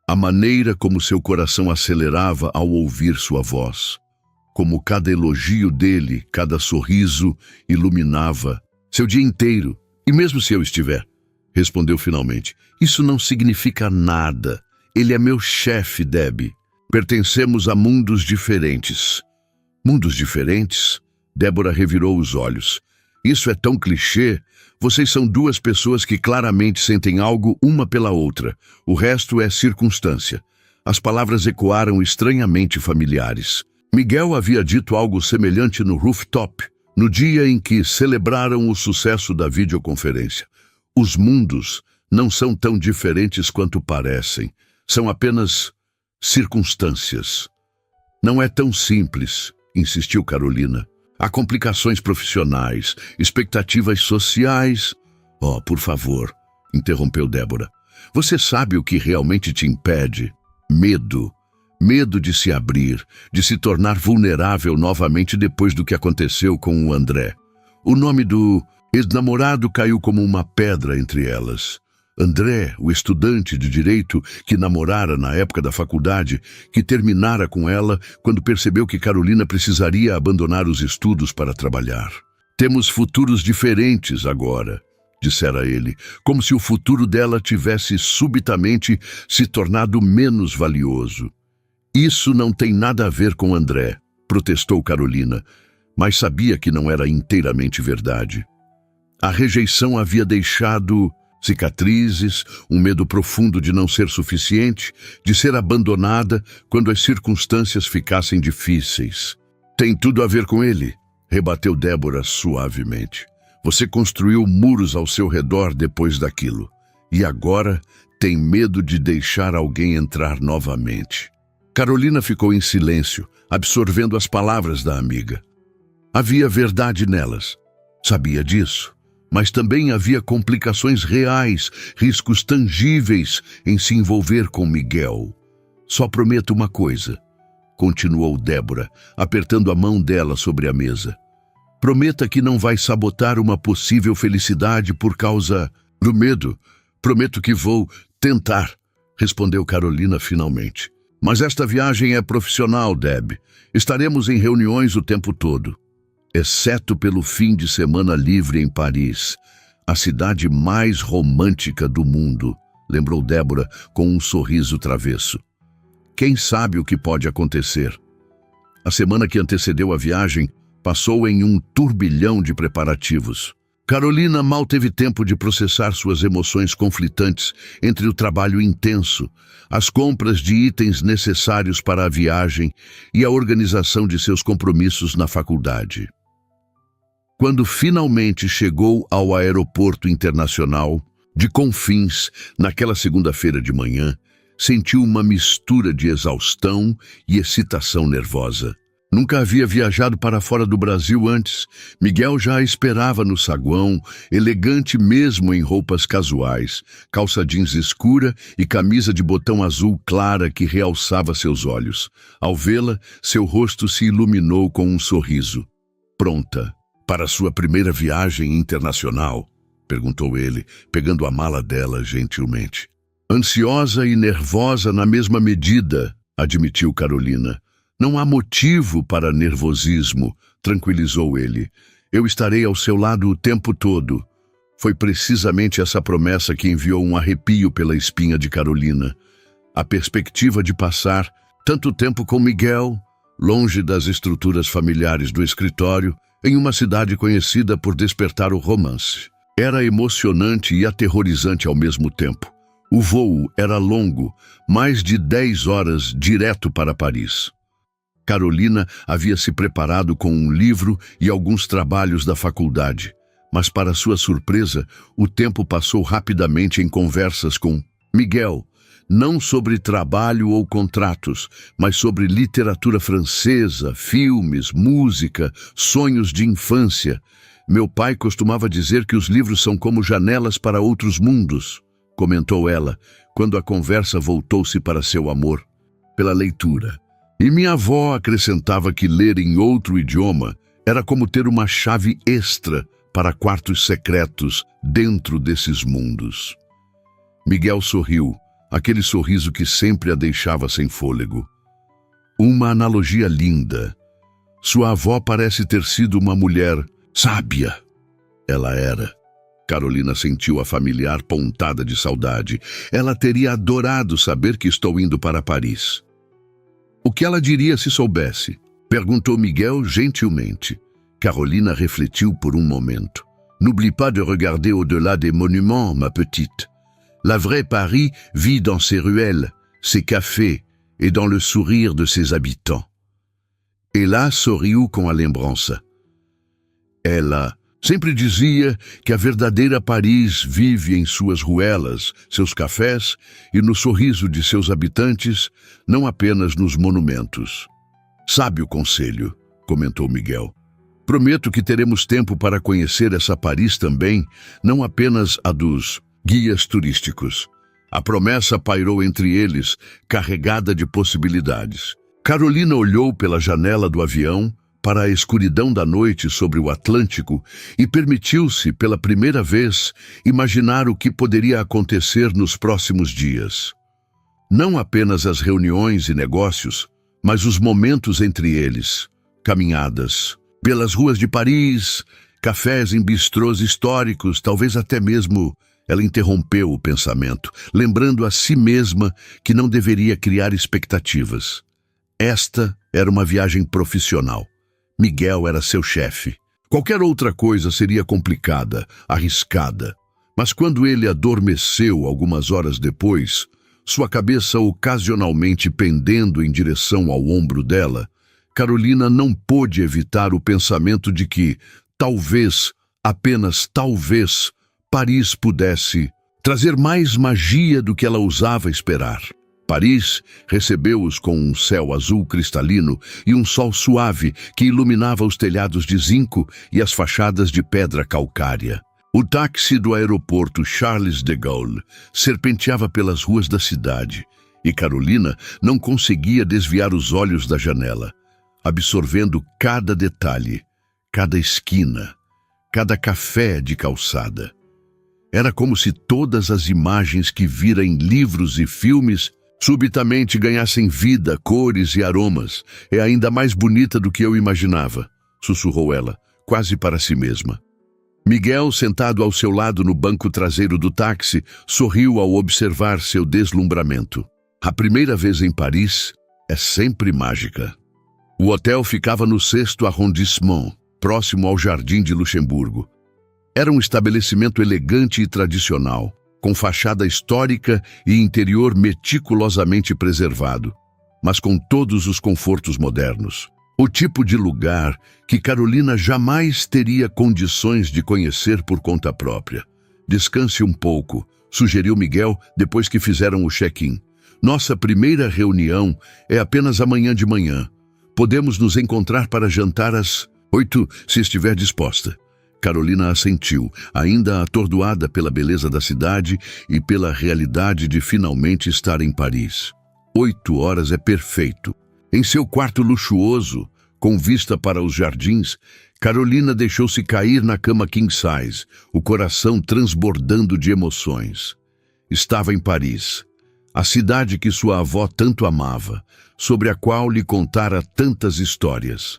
a maneira como seu coração acelerava ao ouvir sua voz, como cada elogio dele, cada sorriso iluminava seu dia inteiro. E mesmo se eu estiver, respondeu finalmente, isso não significa nada. Ele é meu chefe, Debbie. Pertencemos a mundos diferentes. Mundos diferentes? Débora revirou os olhos. Isso é tão clichê. Vocês são duas pessoas que claramente sentem algo uma pela outra. O resto é circunstância. As palavras ecoaram estranhamente familiares. Miguel havia dito algo semelhante no rooftop, no dia em que celebraram o sucesso da videoconferência. Os mundos não são tão diferentes quanto parecem. São apenas circunstâncias. Não é tão simples, insistiu Carolina. Há complicações profissionais, expectativas sociais. Oh, por favor, interrompeu Débora. Você sabe o que realmente te impede? Medo. Medo de se abrir, de se tornar vulnerável novamente depois do que aconteceu com o André. O nome do ex-namorado caiu como uma pedra entre elas. André, o estudante de direito que namorara na época da faculdade, que terminara com ela quando percebeu que Carolina precisaria abandonar os estudos para trabalhar. Temos futuros diferentes agora, dissera ele, como se o futuro dela tivesse subitamente se tornado menos valioso. Isso não tem nada a ver com André, protestou Carolina, mas sabia que não era inteiramente verdade. A rejeição havia deixado cicatrizes, um medo profundo de não ser suficiente, de ser abandonada quando as circunstâncias ficassem difíceis. Tem tudo a ver com ele, rebateu Débora suavemente. Você construiu muros ao seu redor depois daquilo, e agora tem medo de deixar alguém entrar novamente. Carolina ficou em silêncio, absorvendo as palavras da amiga. Havia verdade nelas. Sabia disso. Mas também havia complicações reais, riscos tangíveis em se envolver com Miguel. Só prometo uma coisa, continuou Débora, apertando a mão dela sobre a mesa. Prometa que não vai sabotar uma possível felicidade por causa do medo. Prometo que vou tentar, respondeu Carolina finalmente. Mas esta viagem é profissional, Deb. Estaremos em reuniões o tempo todo. Exceto pelo fim de semana livre em Paris, a cidade mais romântica do mundo, lembrou Débora com um sorriso travesso. Quem sabe o que pode acontecer? A semana que antecedeu a viagem passou em um turbilhão de preparativos. Carolina mal teve tempo de processar suas emoções conflitantes entre o trabalho intenso, as compras de itens necessários para a viagem e a organização de seus compromissos na faculdade. Quando finalmente chegou ao aeroporto internacional de Confins, naquela segunda-feira de manhã, sentiu uma mistura de exaustão e excitação nervosa. Nunca havia viajado para fora do Brasil antes. Miguel já a esperava no saguão, elegante mesmo em roupas casuais, calça jeans escura e camisa de botão azul clara que realçava seus olhos. Ao vê-la, seu rosto se iluminou com um sorriso. Pronta para sua primeira viagem internacional? Perguntou ele, pegando a mala dela gentilmente. Ansiosa e nervosa na mesma medida, admitiu Carolina. Não há motivo para nervosismo, tranquilizou ele. Eu estarei ao seu lado o tempo todo. Foi precisamente essa promessa que enviou um arrepio pela espinha de Carolina. A perspectiva de passar tanto tempo com Miguel, longe das estruturas familiares do escritório, em uma cidade conhecida por despertar o romance. Era emocionante e aterrorizante ao mesmo tempo. O voo era longo, mais de 10 horas direto para Paris. Carolina havia se preparado com um livro e alguns trabalhos da faculdade, mas para sua surpresa, o tempo passou rapidamente em conversas com Miguel, não sobre trabalho ou contratos, mas sobre literatura francesa, filmes, música, sonhos de infância. Meu pai costumava dizer que os livros são como janelas para outros mundos, comentou ela, quando a conversa voltou-se para seu amor pela leitura. E minha avó acrescentava que ler em outro idioma era como ter uma chave extra para quartos secretos dentro desses mundos. Miguel sorriu, aquele sorriso que sempre a deixava sem fôlego. Uma analogia linda. Sua avó parece ter sido uma mulher sábia. Ela era. Carolina sentiu a familiar pontada de saudade. Ela teria adorado saber que estou indo para Paris. O que ela diria se soubesse? Perguntou Miguel gentilmente. Carolina refletiu por um momento. N'oublie pas de regarder au-delà des monuments, ma petite. La vraie Paris vit dans ses ruelles, ses cafés et dans le sourire de ses habitants. E lá sorriu com a lembrança. Ela sempre dizia que a verdadeira Paris vive em suas ruelas, seus cafés e no sorriso de seus habitantes, não apenas nos monumentos. Sábio conselho, comentou Miguel. Prometo que teremos tempo para conhecer essa Paris também, não apenas a dos guias turísticos. A promessa pairou entre eles, carregada de possibilidades. Carolina olhou pela janela do avião para a escuridão da noite sobre o Atlântico e permitiu-se, pela primeira vez, imaginar o que poderia acontecer nos próximos dias. Não apenas as reuniões e negócios, mas os momentos entre eles, caminhadas pelas ruas de Paris, cafés em bistrôs históricos, talvez até mesmo. Ela interrompeu o pensamento, lembrando a si mesma que não deveria criar expectativas. Esta era uma viagem profissional. Miguel era seu chefe. Qualquer outra coisa seria complicada, arriscada. Mas quando ele adormeceu algumas horas depois, sua cabeça ocasionalmente pendendo em direção ao ombro dela, Carolina não pôde evitar o pensamento de que, talvez, apenas talvez, Paris pudesse trazer mais magia do que ela ousava esperar. Paris recebeu-os com um céu azul cristalino e um sol suave que iluminava os telhados de zinco e as fachadas de pedra calcária. O táxi do aeroporto Charles de Gaulle serpenteava pelas ruas da cidade e Carolina não conseguia desviar os olhos da janela, absorvendo cada detalhe, cada esquina, cada café de calçada. Era como se todas as imagens que vira em livros e filmes subitamente ganhassem vida, cores e aromas. É ainda mais bonita do que eu imaginava, sussurrou ela, quase para si mesma. Miguel, sentado ao seu lado no banco traseiro do táxi, sorriu ao observar seu deslumbramento. A primeira vez em Paris é sempre mágica. O hotel ficava no 6º arrondissement, próximo ao Jardim de Luxemburgo. Era um estabelecimento elegante e tradicional, com fachada histórica e interior meticulosamente preservado, mas com todos os confortos modernos. O tipo de lugar que Carolina jamais teria condições de conhecer por conta própria. Descanse um pouco, sugeriu Miguel depois que fizeram o check-in. Nossa primeira reunião é apenas amanhã de manhã. Podemos nos encontrar para jantar às 8, se estiver disposta. Carolina assentiu, ainda atordoada pela beleza da cidade e pela realidade de finalmente estar em Paris. 8 horas é perfeito. Em seu quarto luxuoso, com vista para os jardins, Carolina deixou-se cair na cama king size, o coração transbordando de emoções. Estava em Paris. A cidade que sua avó tanto amava, sobre a qual lhe contara tantas histórias.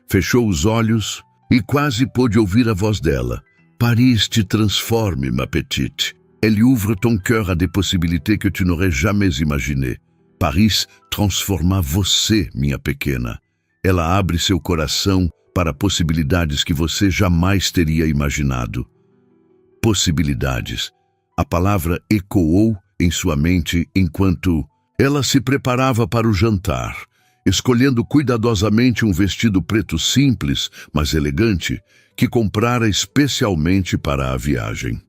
Fechou os olhos e quase pôde ouvir a voz dela. Paris te transforme, ma petite. Elle ouvre ton cœur à des possibilités que tu n'aurais jamais imaginées. Paris transforma você, minha pequena. Ela abre seu coração para possibilidades que você jamais teria imaginado. Possibilidades. A palavra ecoou em sua mente enquanto ela se preparava para o jantar, escolhendo cuidadosamente um vestido preto simples, mas elegante, que comprara especialmente para a viagem.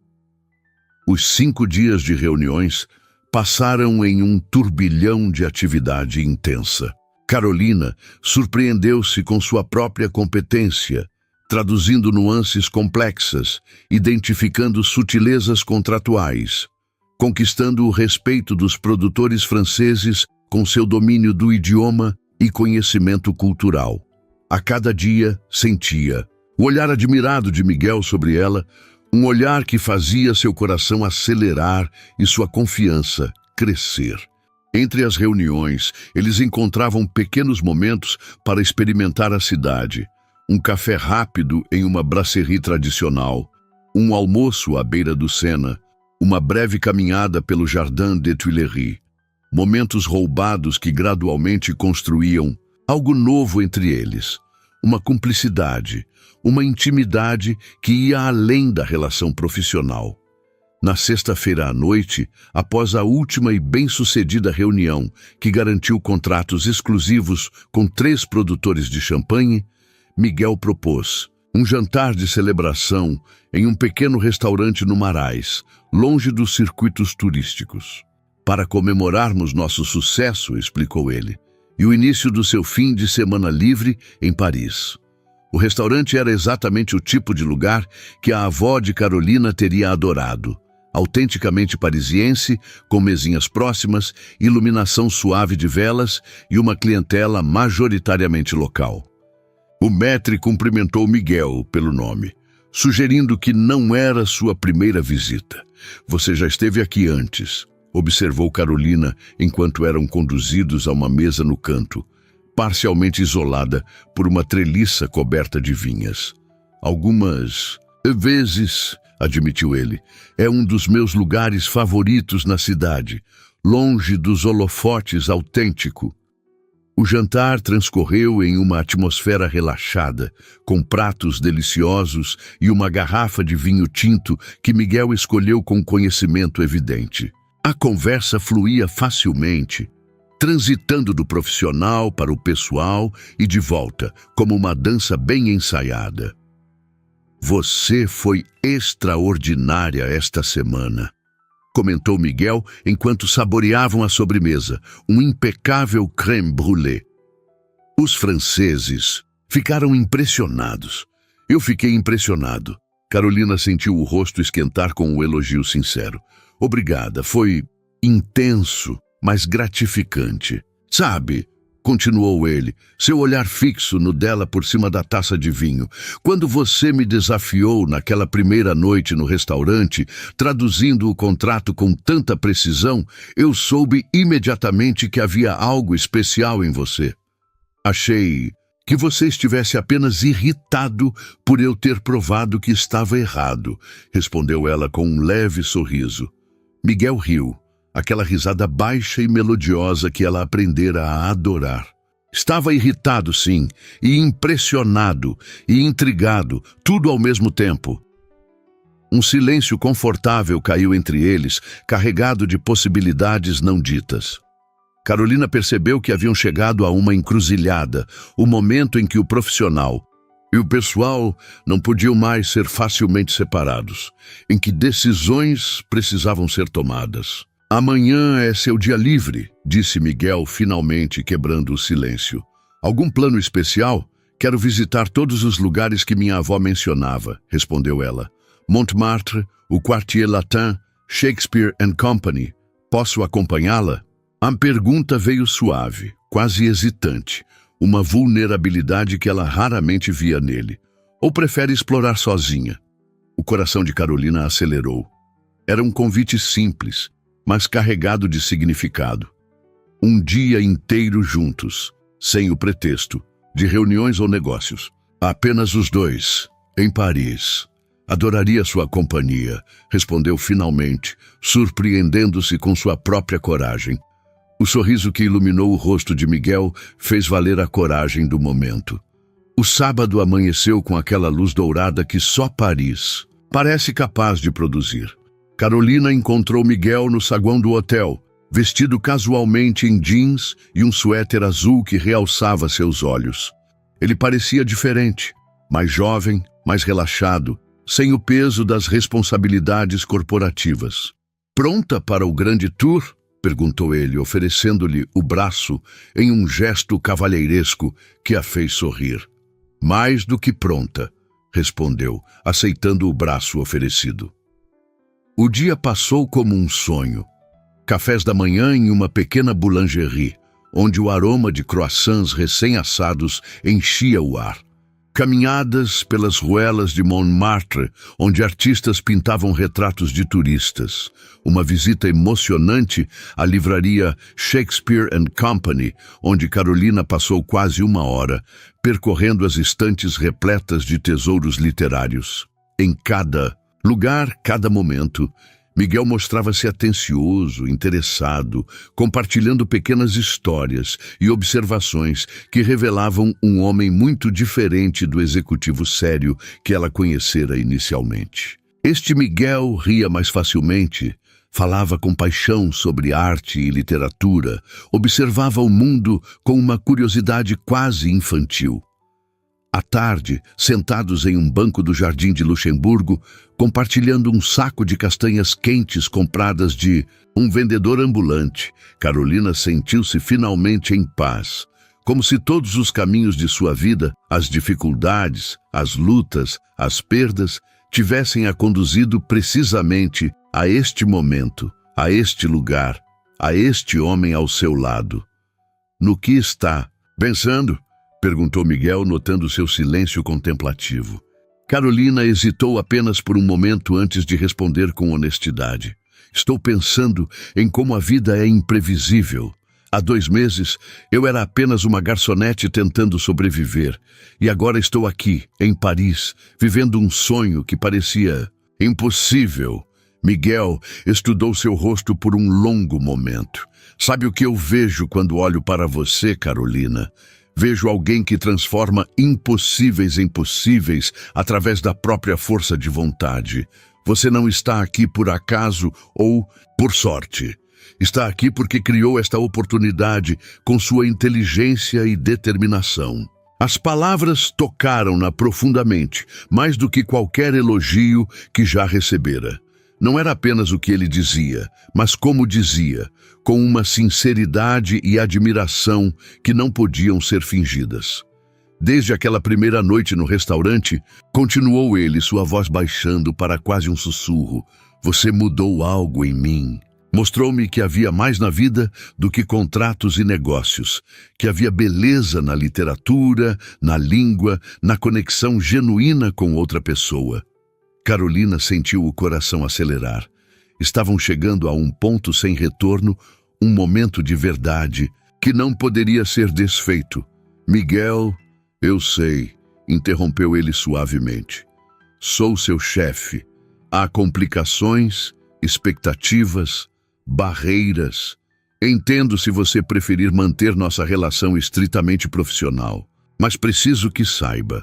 Os 5 dias de reuniões passaram em um turbilhão de atividade intensa. Carolina surpreendeu-se com sua própria competência, traduzindo nuances complexas, identificando sutilezas contratuais, conquistando o respeito dos produtores franceses com seu domínio do idioma e conhecimento cultural. A cada dia sentia o olhar admirado de Miguel sobre ela, um olhar que fazia seu coração acelerar e sua confiança crescer. Entre as reuniões, eles encontravam pequenos momentos para experimentar a cidade. Um café rápido em uma brasserie tradicional, um almoço à beira do Sena, uma breve caminhada pelo Jardin des Tuileries. Momentos roubados que gradualmente construíam algo novo entre eles. Uma cumplicidade, uma intimidade que ia além da relação profissional. Na sexta-feira à noite, após a última e bem-sucedida reunião que garantiu contratos exclusivos com 3 produtores de champanhe, Miguel propôs um jantar de celebração em um pequeno restaurante no Marais, longe dos circuitos turísticos. Para comemorarmos nosso sucesso, explicou ele, e o início do seu fim de semana livre em Paris. O restaurante era exatamente o tipo de lugar que a avó de Carolina teria adorado. Autenticamente parisiense, com mesinhas próximas, iluminação suave de velas e uma clientela majoritariamente local. O maître cumprimentou Miguel pelo nome, sugerindo que não era sua primeira visita. Você já esteve aqui antes, observou Carolina enquanto eram conduzidos a uma mesa no canto, parcialmente isolada por uma treliça coberta de vinhas. Algumas vezes, admitiu ele, é um dos meus lugares favoritos na cidade, longe dos holofotes autêntico. O jantar transcorreu em uma atmosfera relaxada, com pratos deliciosos e uma garrafa de vinho tinto que Miguel escolheu com conhecimento evidente. A conversa fluía facilmente, transitando do profissional para o pessoal e de volta, como uma dança bem ensaiada. Você foi extraordinária esta semana, comentou Miguel enquanto saboreavam a sobremesa, um impecável crème brûlée. Os franceses ficaram impressionados. Eu fiquei impressionado. Carolina sentiu o rosto esquentar com um elogio sincero. Obrigada, foi intenso, mas gratificante. Sabe, continuou ele, seu olhar fixo no dela por cima da taça de vinho. Quando você me desafiou naquela primeira noite no restaurante, traduzindo o contrato com tanta precisão, eu soube imediatamente que havia algo especial em você. Achei que você estivesse apenas irritado por eu ter provado que estava errado, respondeu ela com um leve sorriso. Miguel riu, aquela risada baixa e melodiosa que ela aprendera a adorar. Estava irritado, sim, e impressionado, e intrigado, tudo ao mesmo tempo. Um silêncio confortável caiu entre eles, carregado de possibilidades não ditas. Carolina percebeu que haviam chegado a uma encruzilhada, o momento em que o profissional e o pessoal não podiam mais ser facilmente separados, em que decisões precisavam ser tomadas. Amanhã é seu dia livre, disse Miguel, finalmente quebrando o silêncio. Algum plano especial? Quero visitar todos os lugares que minha avó mencionava, respondeu ela. Montmartre, o Quartier Latin, Shakespeare and Company. Posso acompanhá-la? A pergunta veio suave, quase hesitante, uma vulnerabilidade que ela raramente via nele. Ou prefere explorar sozinha? O coração de Carolina acelerou. Era um convite simples, mas carregado de significado. Um dia inteiro juntos, sem o pretexto de reuniões ou negócios. Apenas os dois, em Paris. Adoraria sua companhia, respondeu finalmente, surpreendendo-se com sua própria coragem. O sorriso que iluminou o rosto de Miguel fez valer a coragem do momento. O sábado amanheceu com aquela luz dourada que só Paris parece capaz de produzir. Carolina encontrou Miguel no saguão do hotel, vestido casualmente em jeans e um suéter azul que realçava seus olhos. Ele parecia diferente, mais jovem, mais relaxado, sem o peso das responsabilidades corporativas. "Pronta para o grande tour?" perguntou ele, oferecendo-lhe o braço em um gesto cavalheiresco que a fez sorrir. "Mais do que pronta", respondeu, aceitando o braço oferecido. O dia passou como um sonho. Cafés da manhã em uma pequena boulangerie, onde o aroma de croissants recém-assados enchia o ar. Caminhadas pelas ruelas de Montmartre, onde artistas pintavam retratos de turistas. Uma visita emocionante à livraria Shakespeare & Company, onde Carolina passou quase uma hora, percorrendo as estantes repletas de tesouros literários. Em cada lugar, cada momento, Miguel mostrava-se atencioso, interessado, compartilhando pequenas histórias e observações que revelavam um homem muito diferente do executivo sério que ela conhecera inicialmente. Este Miguel ria mais facilmente, falava com paixão sobre arte e literatura, observava o mundo com uma curiosidade quase infantil. À tarde, sentados em um banco do Jardim de Luxemburgo, compartilhando um saco de castanhas quentes compradas de um vendedor ambulante, Carolina sentiu-se finalmente em paz, como se todos os caminhos de sua vida, as dificuldades, as lutas, as perdas, tivessem a conduzido precisamente a este momento, a este lugar, a este homem ao seu lado. "No que está pensando?" perguntou Miguel, notando seu silêncio contemplativo. Carolina hesitou apenas por um momento antes de responder com honestidade. "Estou pensando em como a vida é imprevisível. Há 2 meses, eu era apenas uma garçonete tentando sobreviver. E agora estou aqui, em Paris, vivendo um sonho que parecia impossível." Miguel estudou seu rosto por um longo momento. "Sabe o que eu vejo quando olho para você, Carolina? Vejo alguém que transforma impossíveis em possíveis através da própria força de vontade. Você não está aqui por acaso ou por sorte. Está aqui porque criou esta oportunidade com sua inteligência e determinação." As palavras tocaram-na profundamente, mais do que qualquer elogio que já recebera. Não era apenas o que ele dizia, mas como dizia, com uma sinceridade e admiração que não podiam ser fingidas. Desde aquela primeira noite no restaurante, continuou ele, sua voz baixando para quase um sussurro, "Você mudou algo em mim. Mostrou-me que havia mais na vida do que contratos e negócios, que havia beleza na literatura, na língua, na conexão genuína com outra pessoa." Carolina sentiu o coração acelerar. Estavam chegando a um ponto sem retorno, um momento de verdade que não poderia ser desfeito. "Miguel, eu sei", interrompeu ele suavemente. "Sou seu chefe. Há complicações, expectativas, barreiras. Entendo se você preferir manter nossa relação estritamente profissional, mas preciso que saiba.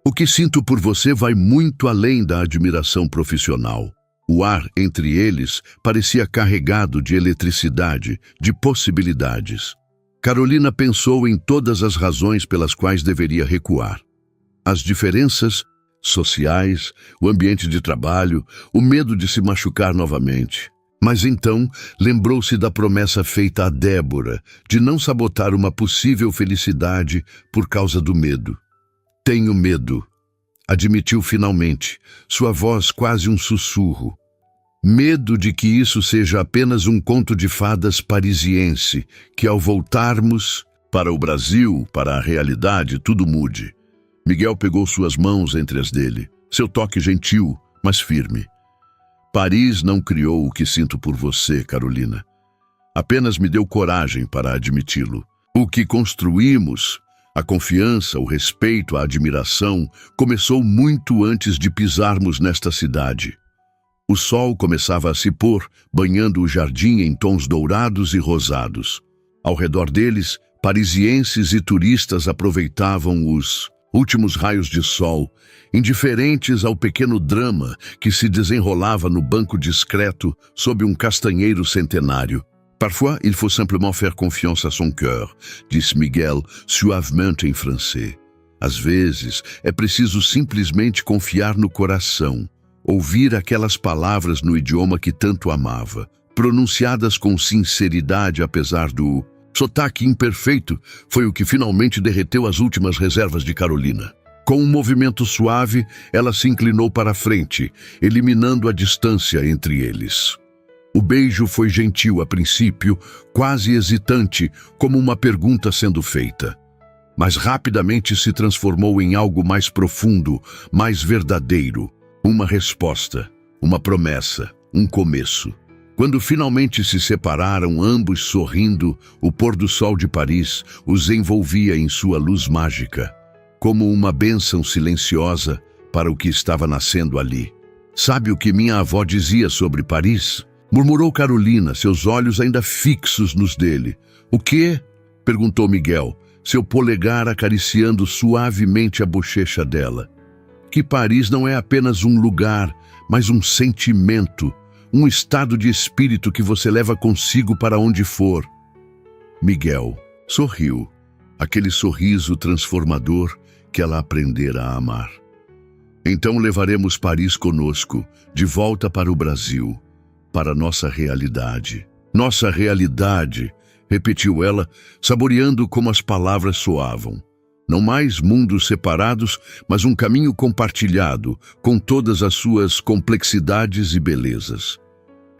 O que sinto por você vai muito além da admiração profissional. O ar entre eles parecia carregado de eletricidade, de possibilidades." Carolina pensou em todas as razões pelas quais deveria recuar. As diferenças sociais, o ambiente de trabalho, o medo de se machucar novamente. Mas então lembrou-se da promessa feita a Débora de não sabotar uma possível felicidade por causa do medo. "Tenho medo", admitiu finalmente, sua voz quase um sussurro. "Medo de que isso seja apenas um conto de fadas parisiense, que ao voltarmos para o Brasil, para a realidade, tudo mude." Miguel pegou suas mãos entre as dele, seu toque gentil, mas firme. Paris não criou o que sinto por você, Carolina. Apenas me deu coragem para admiti-lo. O que construímos, a confiança, o respeito, a admiração, começou muito antes de pisarmos nesta cidade. O sol começava a se pôr, banhando o jardim em tons dourados e rosados. Ao redor deles, parisienses e turistas aproveitavam os últimos raios de sol, indiferentes ao pequeno drama que se desenrolava no banco discreto sob um castanheiro centenário. Parfois, il faut simplement faire confiance à son cœur, disse Miguel suavemente em francês. Às vezes, é preciso simplesmente confiar no coração, ouvir aquelas palavras no idioma que tanto amava, pronunciadas com sinceridade apesar do sotaque imperfeito, foi o que finalmente derreteu as últimas reservas de Carolina. Com um movimento suave, ela se inclinou para a frente, eliminando a distância entre eles. O beijo foi gentil a princípio, quase hesitante, como uma pergunta sendo feita. Mas rapidamente se transformou em algo mais profundo, mais verdadeiro. Uma resposta, uma promessa, um começo. Quando finalmente se separaram, ambos sorrindo, o pôr do sol de Paris os envolvia em sua luz mágica, como uma bênção silenciosa para o que estava nascendo ali. Sabe o que minha avó dizia sobre Paris? Murmurou Carolina, seus olhos ainda fixos nos dele. O quê? Perguntou Miguel, seu polegar acariciando suavemente a bochecha dela. Que Paris não é apenas um lugar, mas um sentimento, um estado de espírito que você leva consigo para onde for. Miguel sorriu, aquele sorriso transformador que ela aprendera a amar. Então levaremos Paris conosco, de volta para o Brasil, para nossa realidade. Nossa realidade, repetiu ela, saboreando como as palavras soavam. Não mais mundos separados, mas um caminho compartilhado, com todas as suas complexidades e belezas.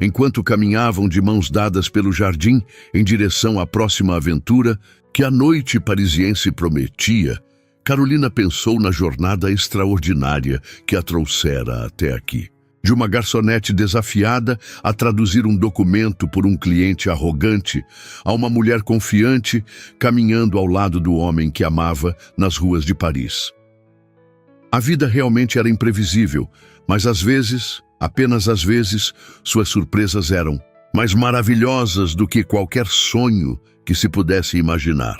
Enquanto caminhavam de mãos dadas pelo jardim em direção à próxima aventura que a noite parisiense prometia, Carolina pensou na jornada extraordinária que a trouxera até aqui. De uma garçonete desafiada a traduzir um documento por um cliente arrogante, a uma mulher confiante caminhando ao lado do homem que amava nas ruas de Paris. A vida realmente era imprevisível, mas às vezes, apenas às vezes, suas surpresas eram mais maravilhosas do que qualquer sonho que se pudesse imaginar.